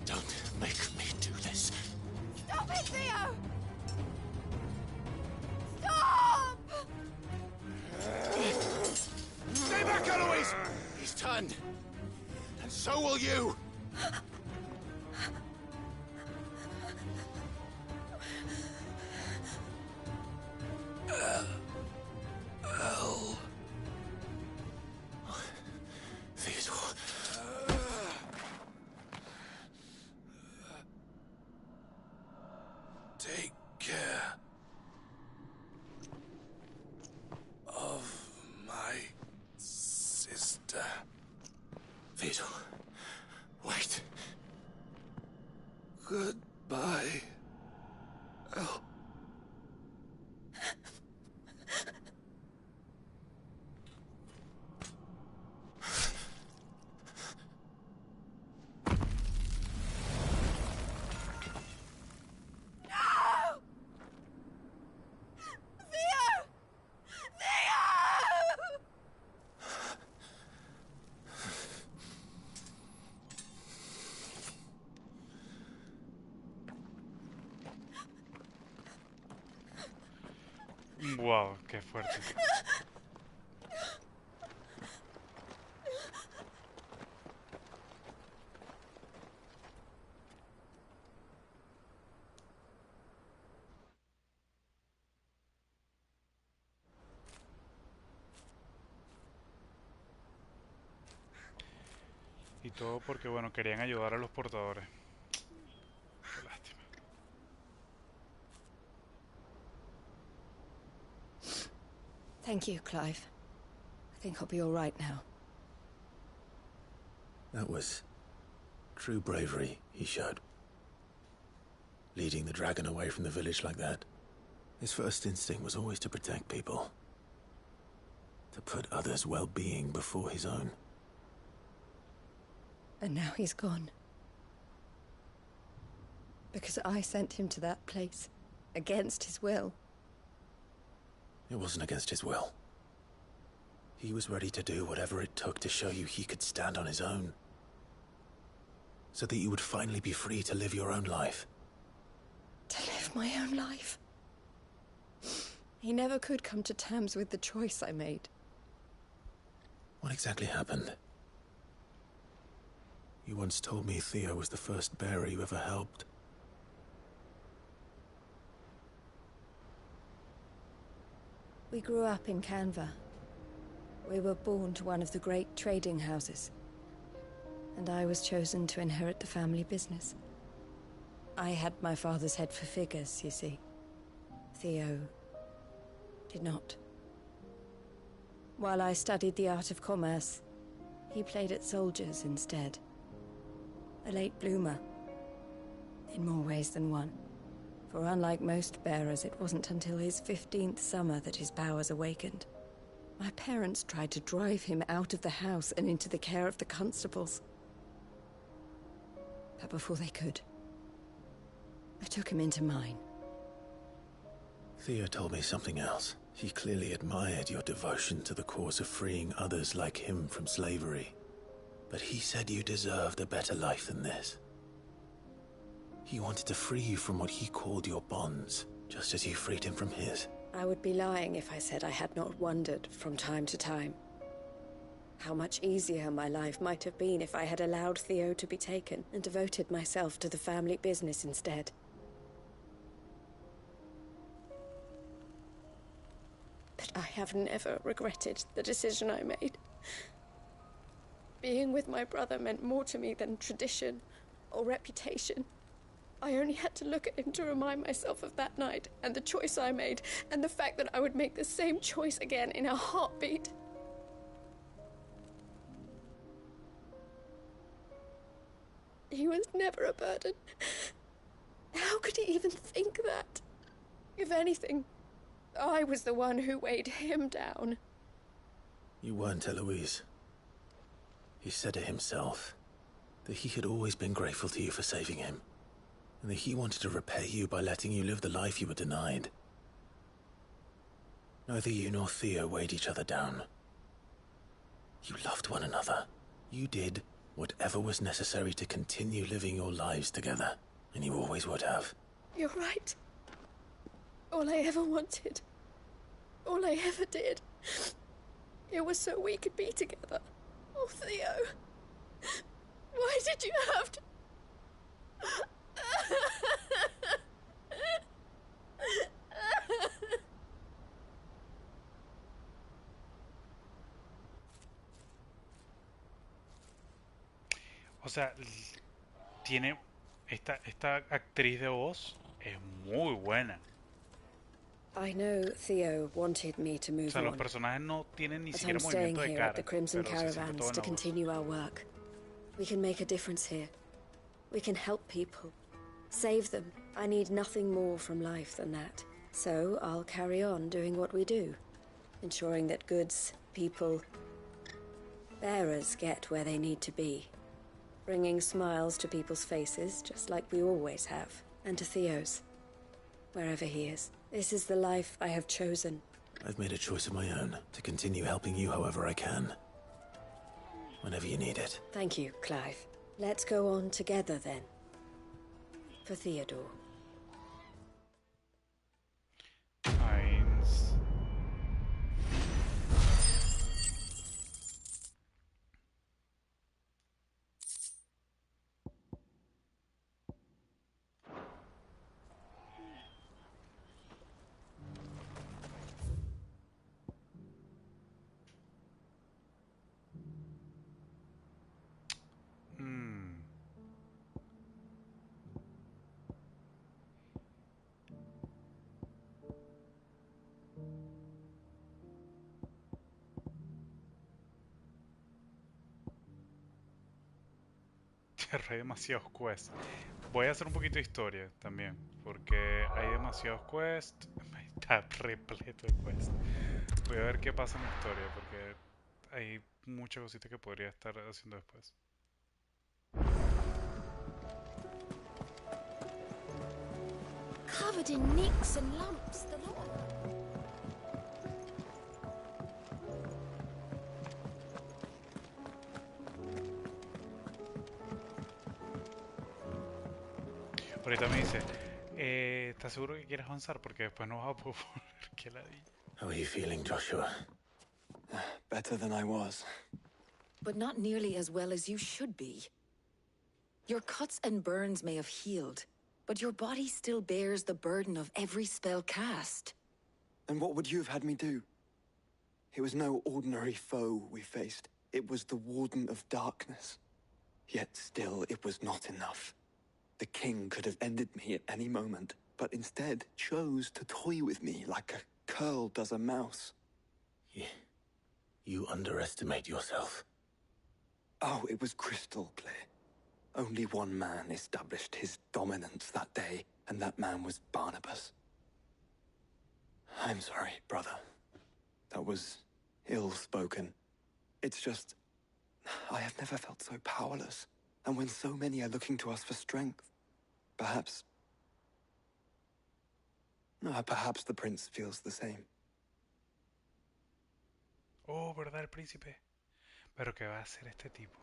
Don't make me do this. Stop it, Theo! Stop! Stay back, Eloise! He's turned. And so will you! Elle. Theodore. Take care of my sister. Theodore, wait. Goodbye, Elle. Wow, qué fuerte. Y todo porque, bueno, querían ayudar a los portadores. Qué lástima. Thank you, Clive. I think I'll be all right now. That was true bravery he showed. Leading the dragon away from the village like that. His first instinct was always to protect people. To put others' well-being before his own. And now he's gone. Because I sent him to that place, against his will. It wasn't against his will. He was ready to do whatever it took to show you he could stand on his own. So that you would finally be free to live your own life. To live my own life. He never could come to terms with the choice I made. What exactly happened? You once told me Theo was the first bearer you ever helped. We grew up in Canva. We were born to one of the great trading houses. And I was chosen to inherit the family business. I had my father's head for figures, you see. Theo did not. While I studied the art of commerce, he played at soldiers instead. A late bloomer, in more ways than one. For unlike most bearers, it wasn't until his 15th summer that his powers awakened. My parents tried to drive him out of the house and into the care of the constables. But before they could, I took him into mine. Theo told me something else. He clearly admired your devotion to the cause of freeing others like him from slavery. But he said you deserved a better life than this. He wanted to free you from what he called your bonds, just as you freed him from his. I would be lying if I said I had not wondered from time to time how much easier my life might have been if I had allowed Theo to be taken and devoted myself to the family business instead. But I have never regretted the decision I made. Being with my brother meant more to me than tradition or reputation. I only had to look at him to remind myself of that night and the choice I made and the fact that I would make the same choice again in a heartbeat. He was never a burden. How could he even think that? If anything, I was the one who weighed him down. You weren't, Eloise. He said it himself, that he had always been grateful to you for saving him, and that he wanted to repay you by letting you live the life you were denied. Neither you nor Theo weighed each other down. You loved one another. You did whatever was necessary to continue living your lives together, and you always would have. You're right. All I ever wanted, all I ever did, it was so we could be together. Oh, Theo, why did you have to... O sea, tiene esta actriz de voz es muy buena. I know Theo wanted me to move O sea, los on, personajes no tienen ni but siquiera I'm staying movimiento de here cara, at the Crimson pero se siente todo Caravans en to la voz. continue our work. We can make a difference here. We can help people. Save them. I need nothing more from life than that. So I'll carry on doing what we do. Ensuring that goods, people, bearers get where they need to be. Bringing smiles to people's faces, just like we always have. And to Theo's. Wherever he is. This is the life I have chosen. I've made a choice of my own, to continue helping you however I can. Whenever you need it. Thank you, Clive. Let's go on together, then. For Theodore. Eins. Hay demasiados quests. Voy a hacer un poquito de historia también, porque hay demasiados quests. Está repleto de quests. Voy a ver qué pasa en la historia, porque hay muchas cositas que podría estar haciendo después. Covered in nicks and lumps, the lot. Ahorita me dice, ¿estás seguro que quieres avanzar? Porque después no vas a poder volver. Qué ladilla. How are you feeling, Joshua? Better than I was. But not nearly as well as you should be. Your cuts and burns may have healed, but your body still bears the burden of every spell cast. And what would you have had me do? It was no ordinary foe we faced. It was the Warden of Darkness. Yet still, it was not enough. The king could have ended me at any moment, but instead chose to toy with me like a curl does a mouse. You underestimate yourself. Oh, it was crystal clear. Only one man established his dominance that day, and that man was Barnabas. I'm sorry, brother. That was ill-spoken. It's just, I have never felt so powerless. And when so many are looking to us for strength, perhaps the prince feels the same. Oh, ¿verdad, el príncipe? Pero ¿qué va a hacer este tipo?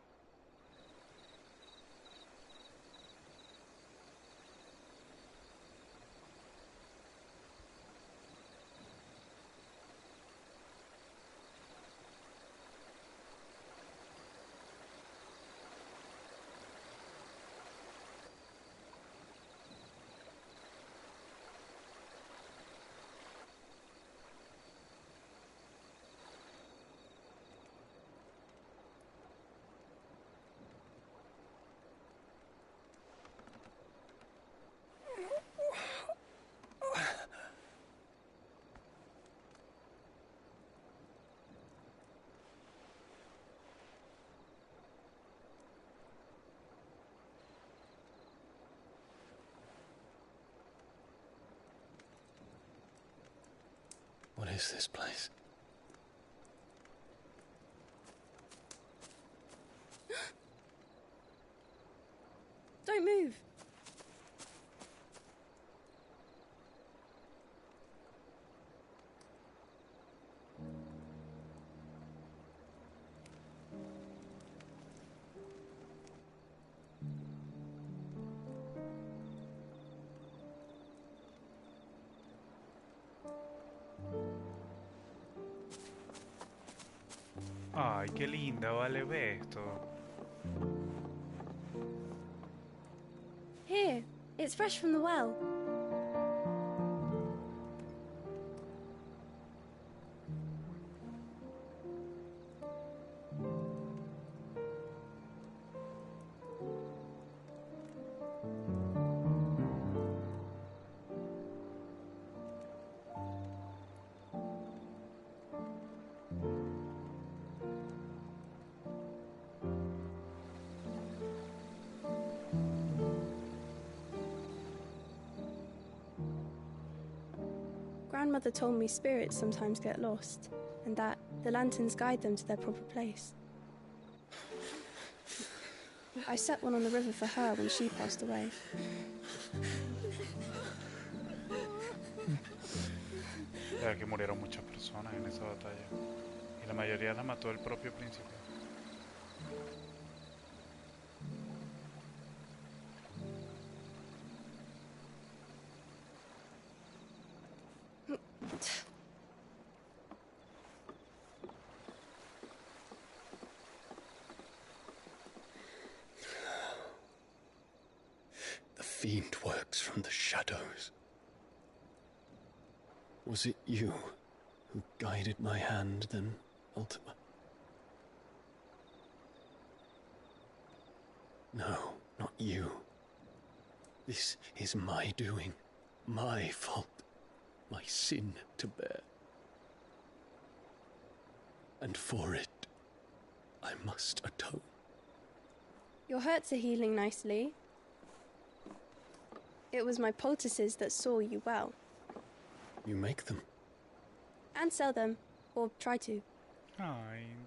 What is this place? Don't move. Ay, qué linda, vale, ve esto. Here, it's fresh from the well. Grandmother told me spirits sometimes get lost, and that the lanterns guide them to their proper place. I set one on the river for her when she passed away. Ya que murieron muchas personas en esa batalla, y la mayoría las mató el propio príncipe. The fiend works from the shadows. Was it you who guided my hand then, Ultima? No, not you. This is my doing, my fault, my sin to bear. And for it, I must atone. Your hurts are healing nicely. It was my poultices that saw you well. You make them? And sell them, or try to.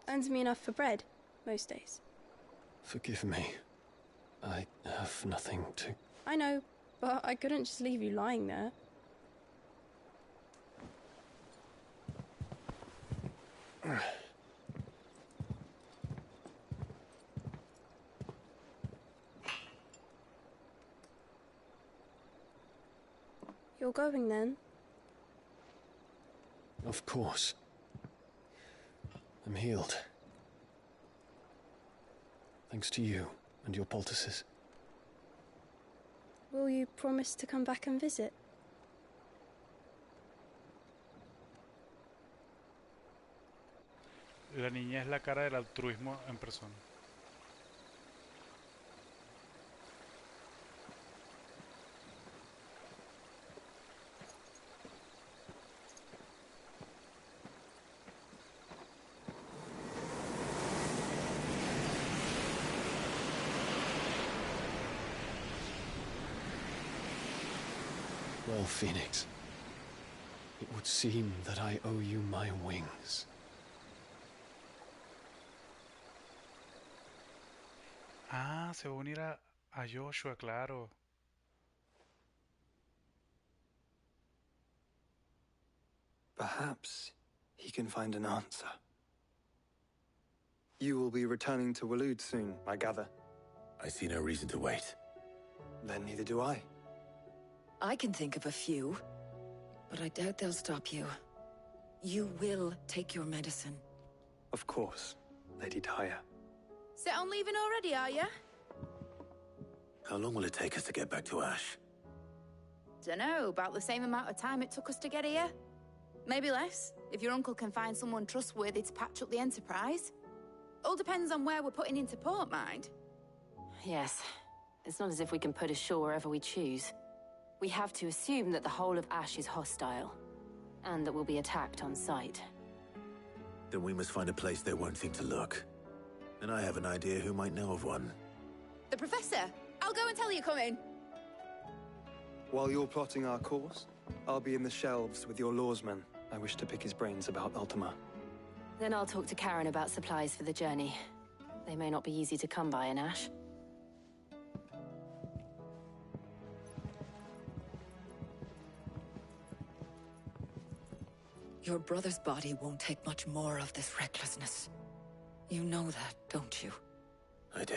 Earns me enough for bread, most days. Forgive me. I have nothing to... I know, but I couldn't just leave you lying there. You're going then? Of course. I'm healed. Thanks to you and your poultices. Will you promise to come back and visit? La niña es la cara del altruismo en persona. Well, Phoenix, it would seem that I owe you my wings. Ah, se va a unir a Joshua, claro. Perhaps he can find an answer. You will be returning to Waloed soon, I gather. I see no reason to wait. Then neither do I. I can think of a few, but I doubt they'll stop you. You will take your medicine. Of course, Lady Daya. Set on leaving already, are you? How long will it take us to get back to Ash? Dunno, about the same amount of time it took us to get here. Maybe less, if your uncle can find someone trustworthy to patch up the Enterprise. All depends on where we're putting into port, mind. Yes. It's not as if we can put ashore wherever we choose. We have to assume that the whole of Ash is hostile, and that we'll be attacked on sight. Then we must find a place they won't think to look. And I have an idea who might know of one. The Professor! I'll go and tell you coming! While you're plotting our course, I'll be in the shelves with your lawsman. I wish to pick his brains about Ultima. Then I'll talk to Karen about supplies for the journey. They may not be easy to come by in Ash. Your brother's body won't take much more of this recklessness. You know that, don't you? I do.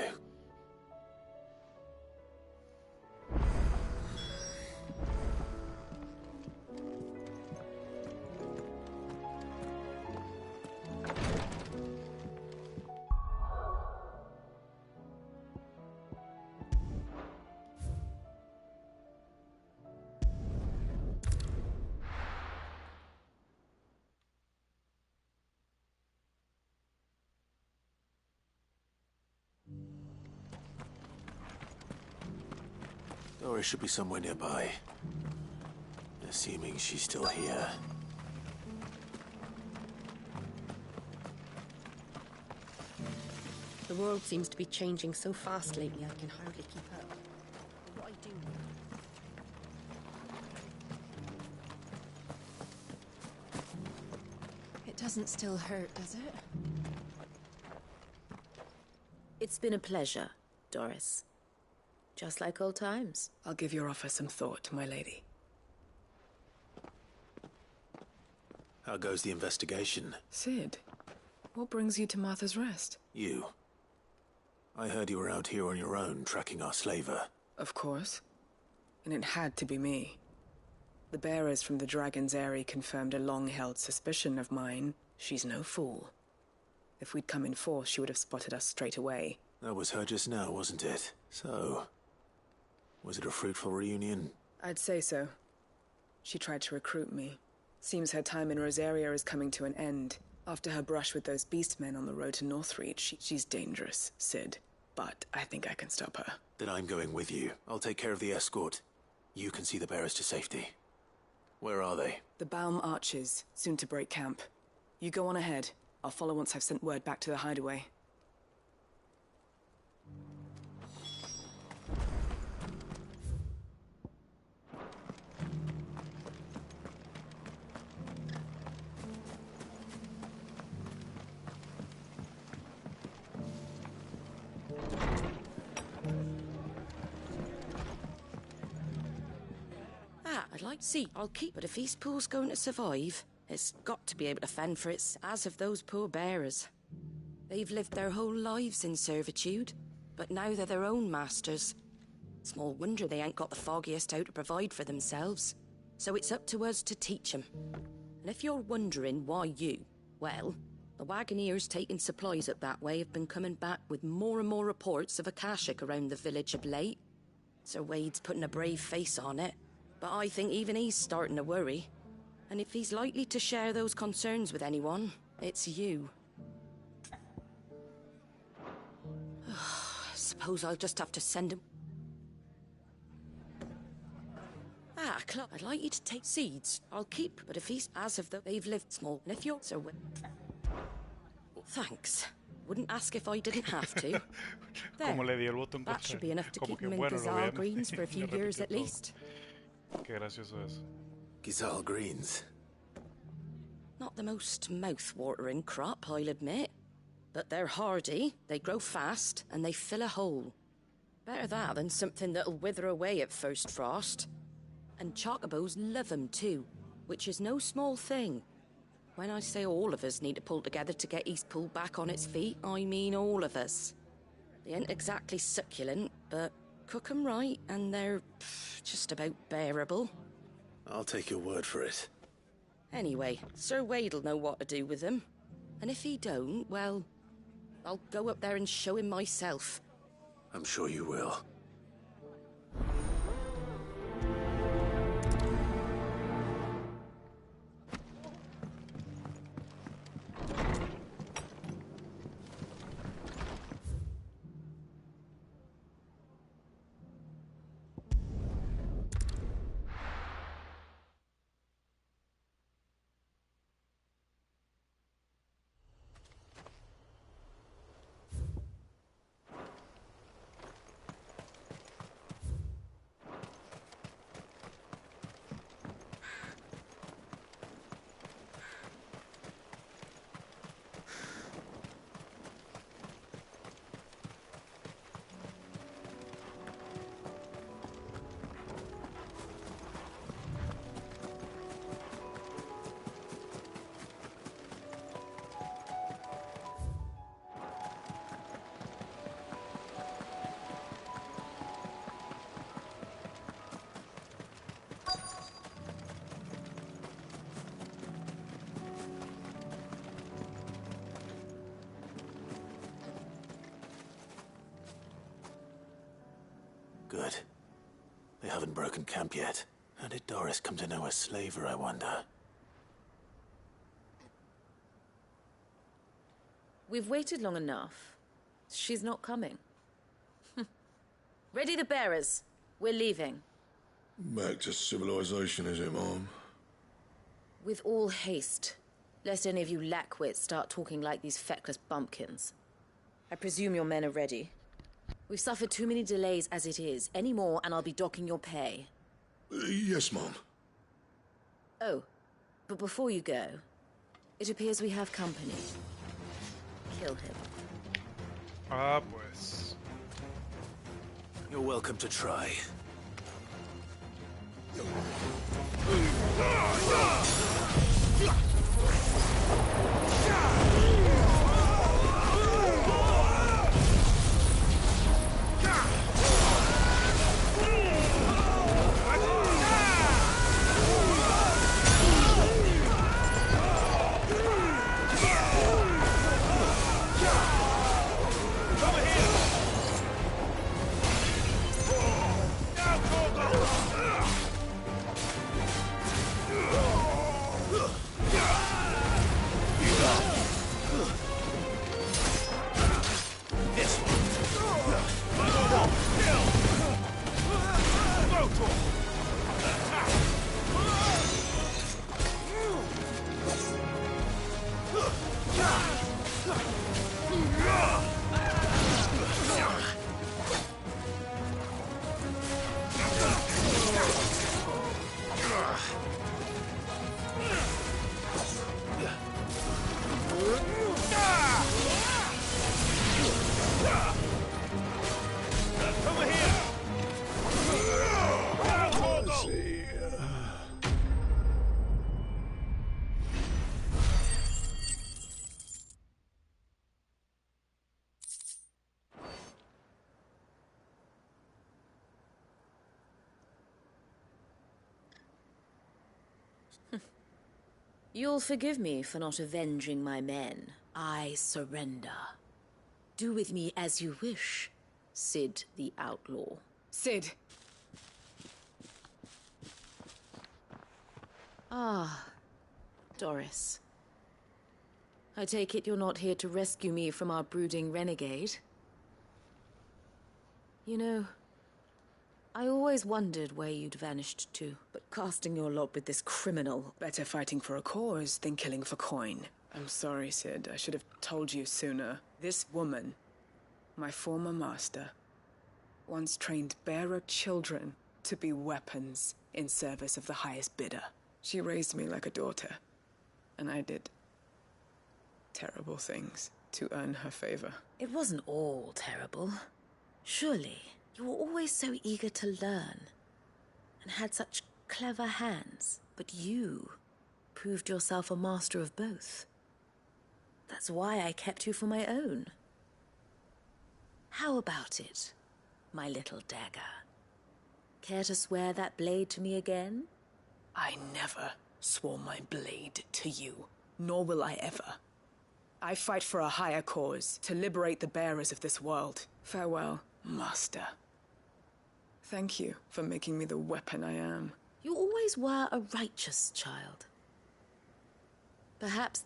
Dora should be somewhere nearby. Assuming she's still here. The world seems to be changing so fast lately, I can hardly keep up. What I do... It doesn't still hurt, does it? It's been a pleasure, Doris. Just like old times. I'll give your offer some thought, my lady. How goes the investigation? Sid, what brings you to Martha's Rest? You. I heard you were out here on your own, tracking our slaver. Of course. And it had to be me. The bearers from the Dragon's Eyrie confirmed a long-held suspicion of mine. She's no fool. If we'd come in force, she would have spotted us straight away. That was her just now, wasn't it? So... was it a fruitful reunion? I'd say so. She tried to recruit me. Seems her time in Rosaria is coming to an end. After her brush with those beastmen on the road to Northreach, she's dangerous, Sid. But I think I can stop her. Then I'm going with you. I'll take care of the escort. You can see the bearers to safety. Where are they? The Baum Archers, soon to break camp. You go on ahead. I'll follow once I've sent word back to the hideaway. I'd like to see. I'll keep. But if Eastpool's going to survive, it's got to be able to fend for its, as of those poor bearers. They've lived their whole lives in servitude, but now they're their own masters. Small wonder they ain't got the foggiest how to provide for themselves. So it's up to us to teach them. And if you're wondering why you, well, the Wagoneers taking supplies up that way have been coming back with more and more reports of Akashic around the village of late. Sir Wade's putting a brave face on it. But I think even he's starting to worry. And if he's likely to share those concerns with anyone, it's you. Suppose I'll just have to send him... Clark, I'd like you to take seeds. I'll keep, but if he's... as of though they've lived small, and if you're... so... Thanks. Wouldn't ask if I didn't have to. There. That should be enough to keep him in Gazal Greens for a few years at least. Qué gracioso eso. Gazal Greens. Not the most mouth-watering crop, I'll admit. But they're hardy, they grow fast, and they fill a hole. Better that than something that'll wither away at first frost. And chocobos love 'em too, which is no small thing. When I say all of us need to pull together to get Eastpool back on its feet, I mean all of us. They ain't exactly succulent, but cook 'em right and they're just about bearable. I'll take your word for it. Anyway, Sir Wade'll know what to do with them. And if he don't, well, I'll go up there and show him myself. I'm sure you will. Good. They haven't broken camp yet. How did Doris come to know a slaver, I wonder? We've waited long enough. She's not coming. Ready the bearers. We're leaving. Back to civilization, is it, Mom? With all haste, lest any of you lackwits start talking like these feckless bumpkins. I presume your men are ready. We've suffered too many delays as it is. Any more, and I'll be docking your pay. Yes, Mom. Oh, but before you go, it appears we have company. Kill him. Ah, pues. You're welcome to try. You'll forgive me for not avenging my men. I surrender. Do with me as you wish, Sid the Outlaw. Sid. Ah, Doris. I take it you're not here to rescue me from our brooding renegade? You know, I always wondered where you'd vanished to. But casting your lot with this criminal, better fighting for a cause than killing for coin. I'm sorry, Sid. I should have told you sooner. This woman, my former master, once trained bearer children to be weapons in service of the highest bidder. She raised me like a daughter, and I did terrible things to earn her favor. It wasn't all terrible. Surely, you were always so eager to learn, and had such clever hands. But you proved yourself a master of both. That's why I kept you for my own. How about it, my little dagger? Care to swear that blade to me again? I never swore my blade to you, nor will I ever. I fight for a higher cause, to liberate the bearers of this world. Farewell, Master. Thank you for making me the weapon I am. You always were a righteous child. Perhaps...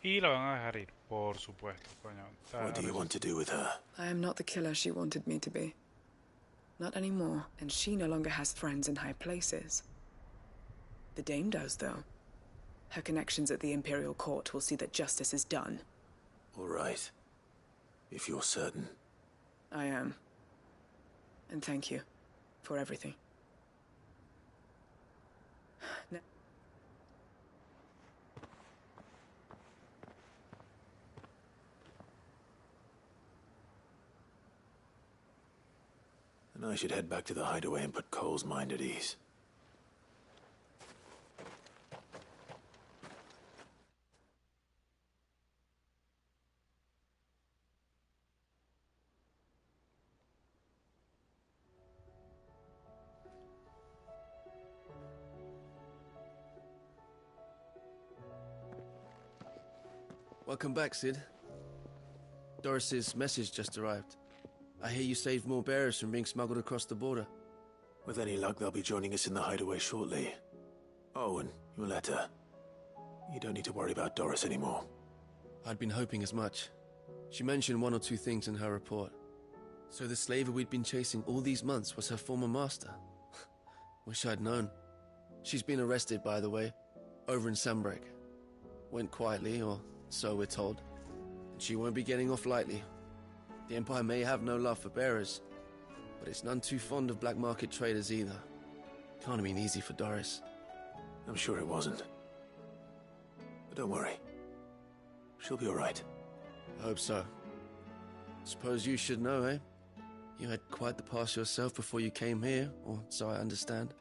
Y la van a dejar ir, por supuesto, coño. What do you want to do with her? I am not the killer she wanted me to be. Not anymore, and she no longer has friends in high places. The Dame does, though. Her connections at the Imperial Court will see that justice is done. All right. If you're certain. I am. And thank you for everything. Now And I should head back to the hideaway and put Cole's mind at ease. Welcome back, Sid. Doris's message just arrived. I hear you saved more bearers from being smuggled across the border. With any luck, they'll be joining us in the hideaway shortly. Oh, and your letter. You don't need to worry about Doris anymore. I'd been hoping as much. She mentioned one or two things in her report. So the slaver we'd been chasing all these months was her former master. Wish I'd known. She's been arrested, by the way, over in Svarog. Went quietly, or so we're told. And she won't be getting off lightly. The Empire may have no love for bearers, but it's none too fond of black market traders either. Can't have been easy for Doris. I'm sure it wasn't. But don't worry. She'll be all right. I hope so. Suppose you should know, eh? You had quite the past yourself before you came here, or so I understand.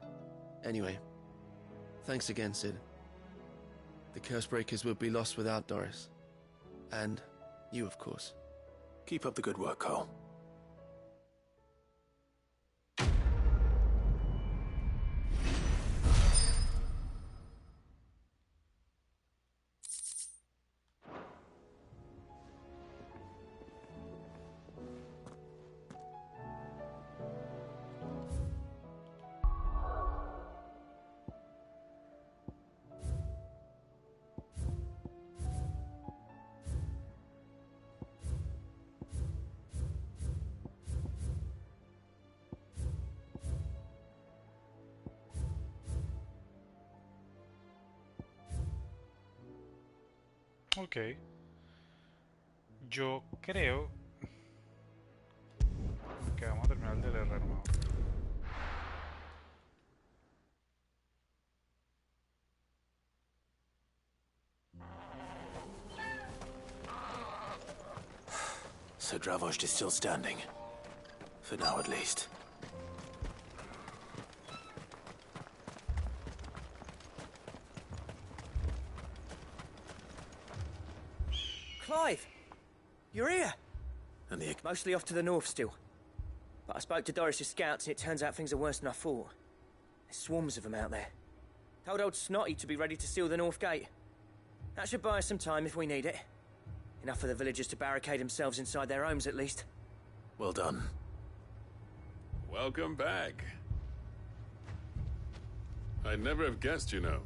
Anyway, thanks again, Sid. The Cursebreakers would be lost without Doris. And you, of course. Keep up the good work, Cole. Ok. Yo creo que vamos a terminar de leer armado. So Dravost is still standing. For now, at least. Clive! You're here! And the... Mostly off to the north still. But I spoke to Doris's scouts and it turns out things are worse than I thought. There's swarms of them out there. Told old Snotty to be ready to seal the north gate. That should buy us some time if we need it. Enough for the villagers to barricade themselves inside their homes at least. Well done. Welcome back. I'd never have guessed, you know.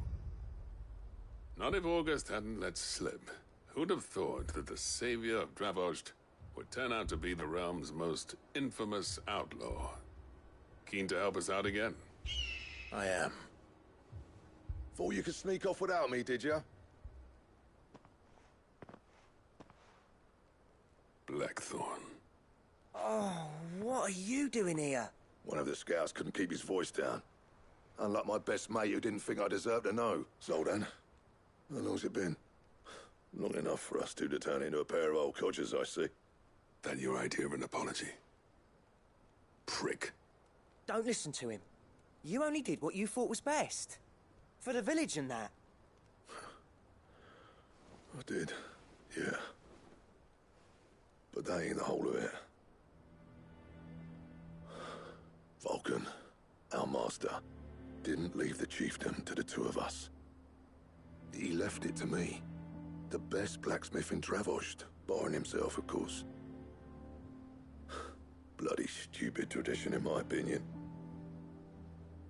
Not if August hadn't let slip. Who'd have thought that the savior of Dravost would turn out to be the realm's most infamous outlaw? Keen to help us out again? I am. Thought you could sneak off without me, did you? Blackthorn. Oh, what are you doing here? One of the scouts couldn't keep his voice down. Unlike my best mate who didn't think I deserved to know. So then, how long's it been? Long enough for us two to turn into a pair of old codgers, I see. That your idea of an apology? Prick. Don't listen to him. You only did what you thought was best. For the village and that. I did, yeah. But that ain't the whole of it. Vulcan, our master, didn't leave the chiefdom to the two of us. He left it to me. The best blacksmith in Dravost, barring himself, of course. Bloody stupid tradition, in my opinion.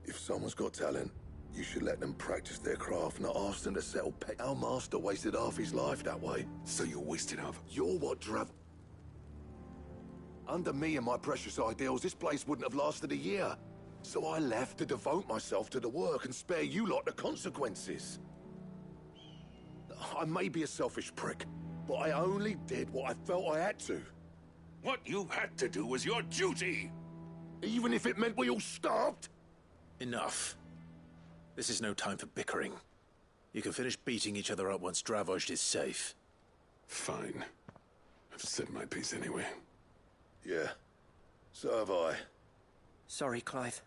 If someone's got talent, you should let them practice their craft, not ask them to settle pay. Our master wasted half his life that way. So you're wasted half? You're what Under me and my precious ideals, this place wouldn't have lasted a year. So I left to devote myself to the work and spare you lot the consequences. I may be a selfish prick, but I only did what I felt I had to. What you had to do was your duty! Even if it meant we all starved? Enough. This is no time for bickering. You can finish beating each other up once Dravost is safe. Fine. I've said my piece anyway. Yeah. So have I. Sorry, Clive.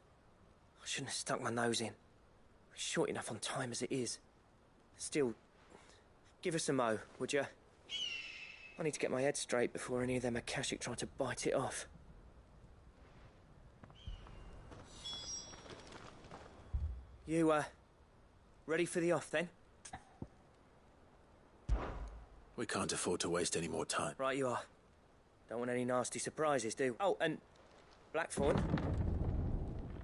I shouldn't have stuck my nose in. We're short enough on time as it is. Still, give us a mo, would you? I need to get my head straight before any of them Akashic try to bite it off. You, ready for the off, then? We can't afford to waste any more time. Right you are. Don't want any nasty surprises, do? Oh, and Blackthorn,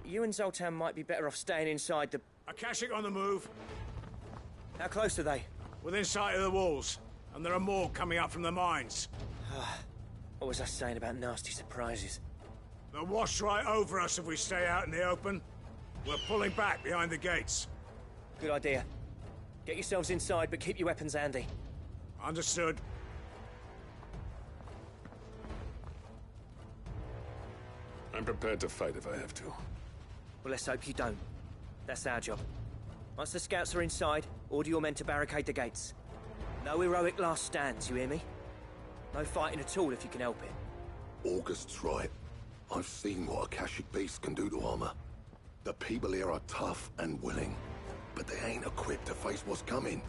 you and Zoltan might be better off staying inside the... Akashic on the move. How close are they? Within sight of the walls. And there are more coming up from the mines. What was I saying about nasty surprises? They'll wash right over us if we stay out in the open. We're pulling back behind the gates. Good idea. Get yourselves inside, but keep your weapons handy. Understood. I'm prepared to fight if I have to. Well, let's hope you don't. That's our job. Once the scouts are inside, order your men to barricade the gates. No heroic last stands, you hear me? No fighting at all if you can help it. August's right. I've seen what Akashic beasts can do to armor. The people here are tough and willing, but they ain't equipped to face what's coming.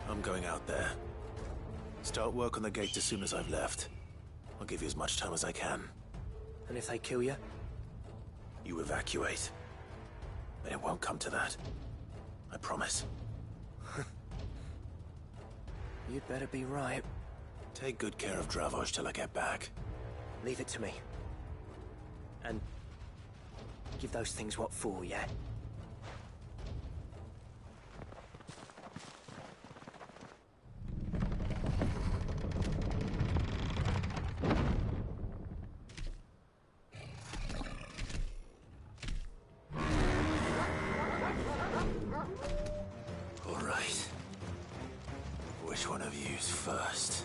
I'm going out there. Start work on the gate as soon as I've left. I'll give you as much time as I can. And if they kill you? You evacuate. And it won't come to that. I promise. You'd better be right. Take good care of Dravost till I get back. Leave it to me. And give those things what for, yeah? All right. Which one of you's first?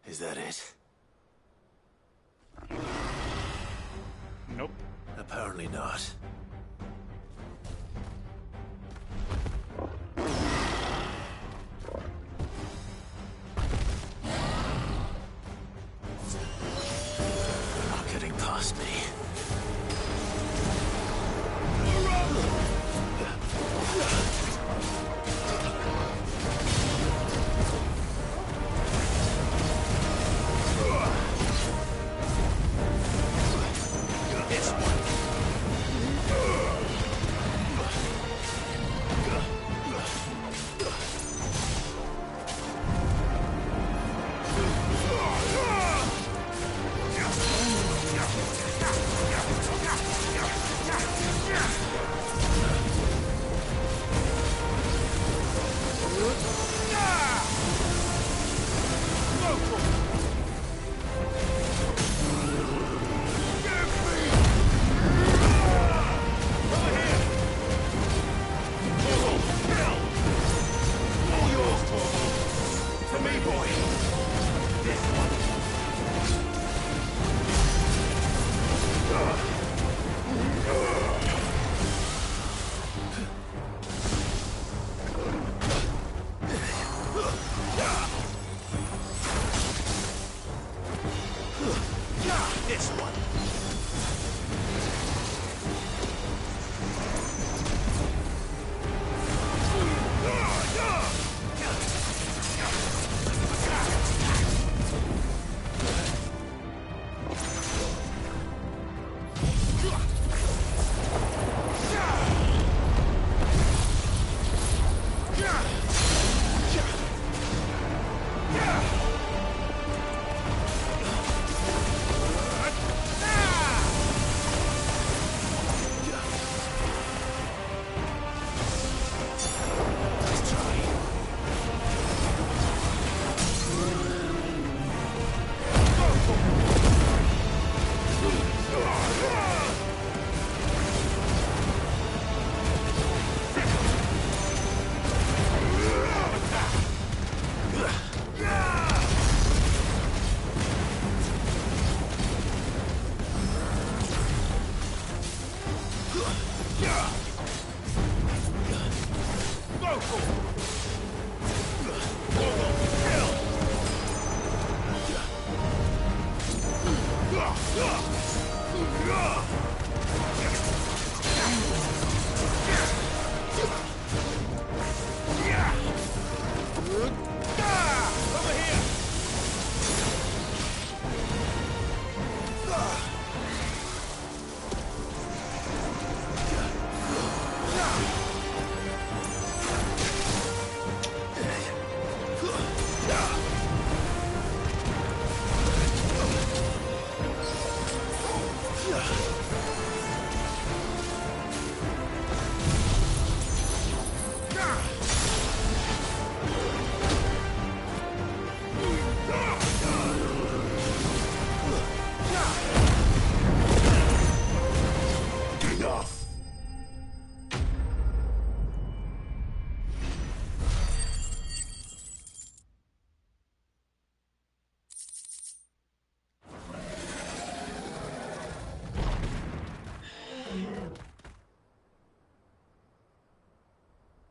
Is that it? Nope. Apparently not. Not getting past me.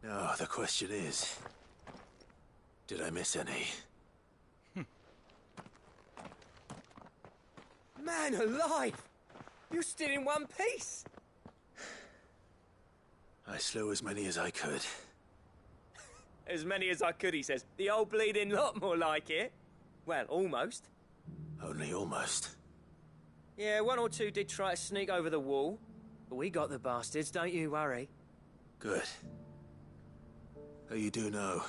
Now, the question is, did I miss any? Man alive! You're still in one piece! I slew as many as I could. As many as I could, he says. The old bleeding lot, more like it. Well, almost. Only almost. Yeah, one or two did try to sneak over the wall. But we got the bastards, don't you worry. Good. Though you do know,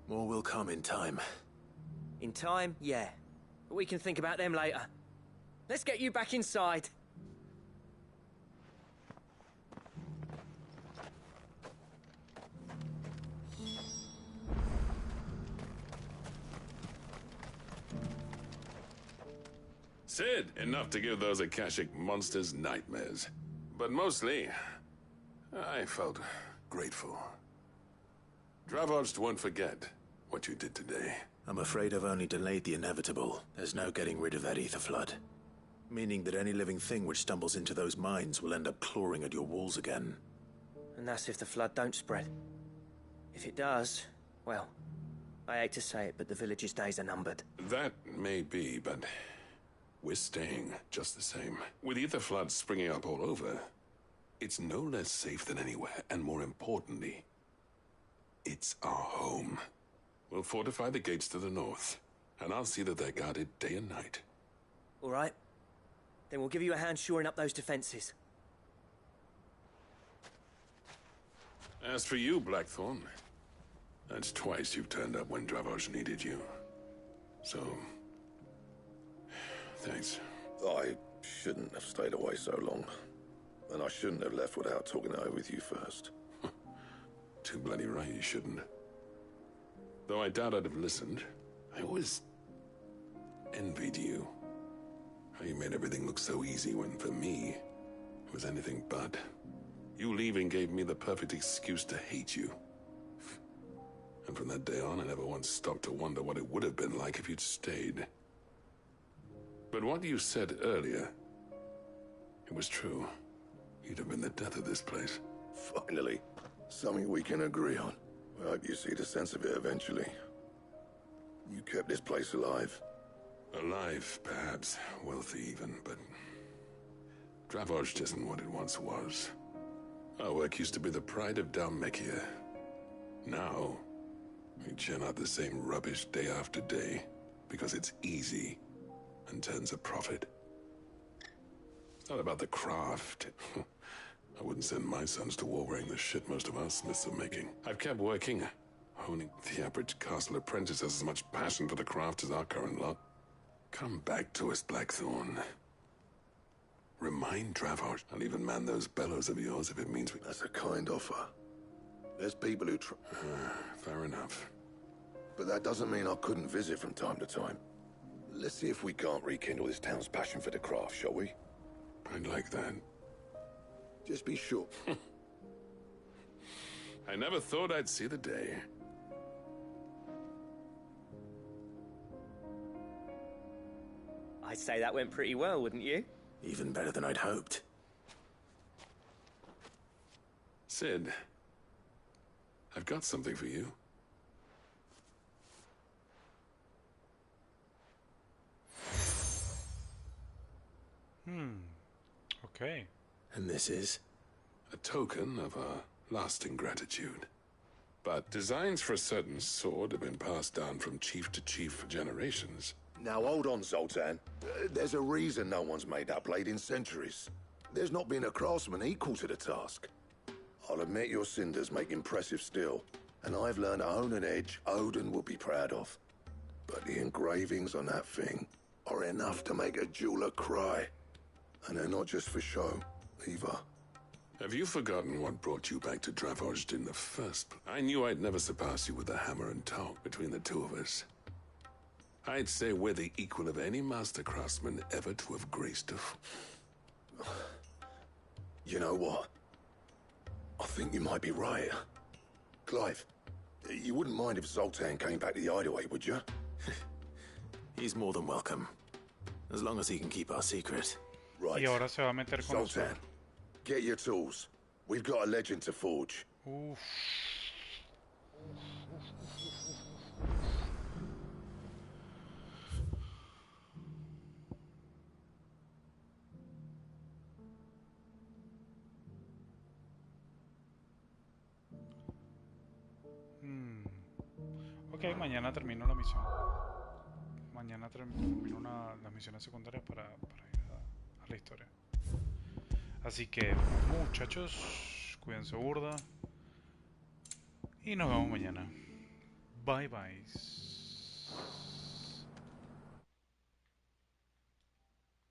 more will come in time. In time, yeah. But we can think about them later. Let's get you back inside. Said enough to give those Akashic monsters nightmares. But mostly, I felt grateful. Dravoged won't forget what you did today. I'm afraid I've only delayed the inevitable. There's no getting rid of that ether flood. Meaning that any living thing which stumbles into those mines will end up clawing at your walls again. And that's if the flood don't spread. If it does, well, I hate to say it, but the village's days are numbered. That may be, but we're staying just the same. With ether floods springing up all over, it's no less safe than anywhere, and more importantly, it's our home. We'll fortify the gates to the north, and I'll see that they're guarded day and night. All right. Then we'll give you a hand shoring up those defenses. As for you, Blackthorn, that's twice you've turned up when Dravoj needed you. So, thanks. I shouldn't have stayed away so long. And I shouldn't have left without talking it over with you first. Too bloody right you shouldn't. Though I doubt I'd have listened. I always envied you. How you made everything look so easy when, for me, it was anything but. You leaving gave me the perfect excuse to hate you. And from that day on, I never once stopped to wonder what it would have been like if you'd stayed. But what you said earlier, it was true. You'd have been the death of this place. Finally, something we can agree on. I hope you see the sense of it eventually. You kept this place alive. Alive, perhaps. Wealthy even, but Dravoj isn't what it once was. Our work used to be the pride of Dalmekia. Now, we churn out the same rubbish day after day because it's easy and turns a profit. It's not about the craft. I wouldn't send my sons to war wearing the shit most of our smiths are making. I've kept working, honing. The average castle apprentice has as much passion for the craft as our current lot. Come back to us, Blackthorn. Remind Dravoj. I'll even man those bellows of yours if it means we... That's a kind offer. There's people who try... fair enough. But that doesn't mean I couldn't visit from time to time. Let's see if we can't rekindle this town's passion for the craft, shall we? I'd like that. Just be sure. I never thought I'd see the day. I'd say that went pretty well, wouldn't you? Even better than I'd hoped. Sid, I've got something for you. Okay. And this is? A token of our lasting gratitude. But designs for a certain sword have been passed down from chief to chief for generations. Now hold on, Zoltan. There's a reason no one's made that blade in centuries. There's not been a craftsman equal to the task. I'll admit your cinders make impressive steel, and I've learned to own an edge Odin will be proud of. But the engravings on that thing are enough to make a jeweler cry. And they're not just for show, either. Have you forgotten what brought you back to Dravoj in the first place? I knew I'd never surpass you with the hammer and tongue between the two of us. I'd say we're the equal of any master craftsman ever to have graced a... You know what? I think you might be right. Clive, you wouldn't mind if Zoltan came back to the hideaway, would you? He's more than welcome. As long as he can keep our secret. Right. Y ahora se va a meter con Zoltan, get your tools. We've got a legend to forge. Uf. Ok, mañana termino la misión. Mañana termino las misiones secundarias para ir a la historia. Así que, muchachos, cuídense burda. Y nos vemos mañana. Bye bye.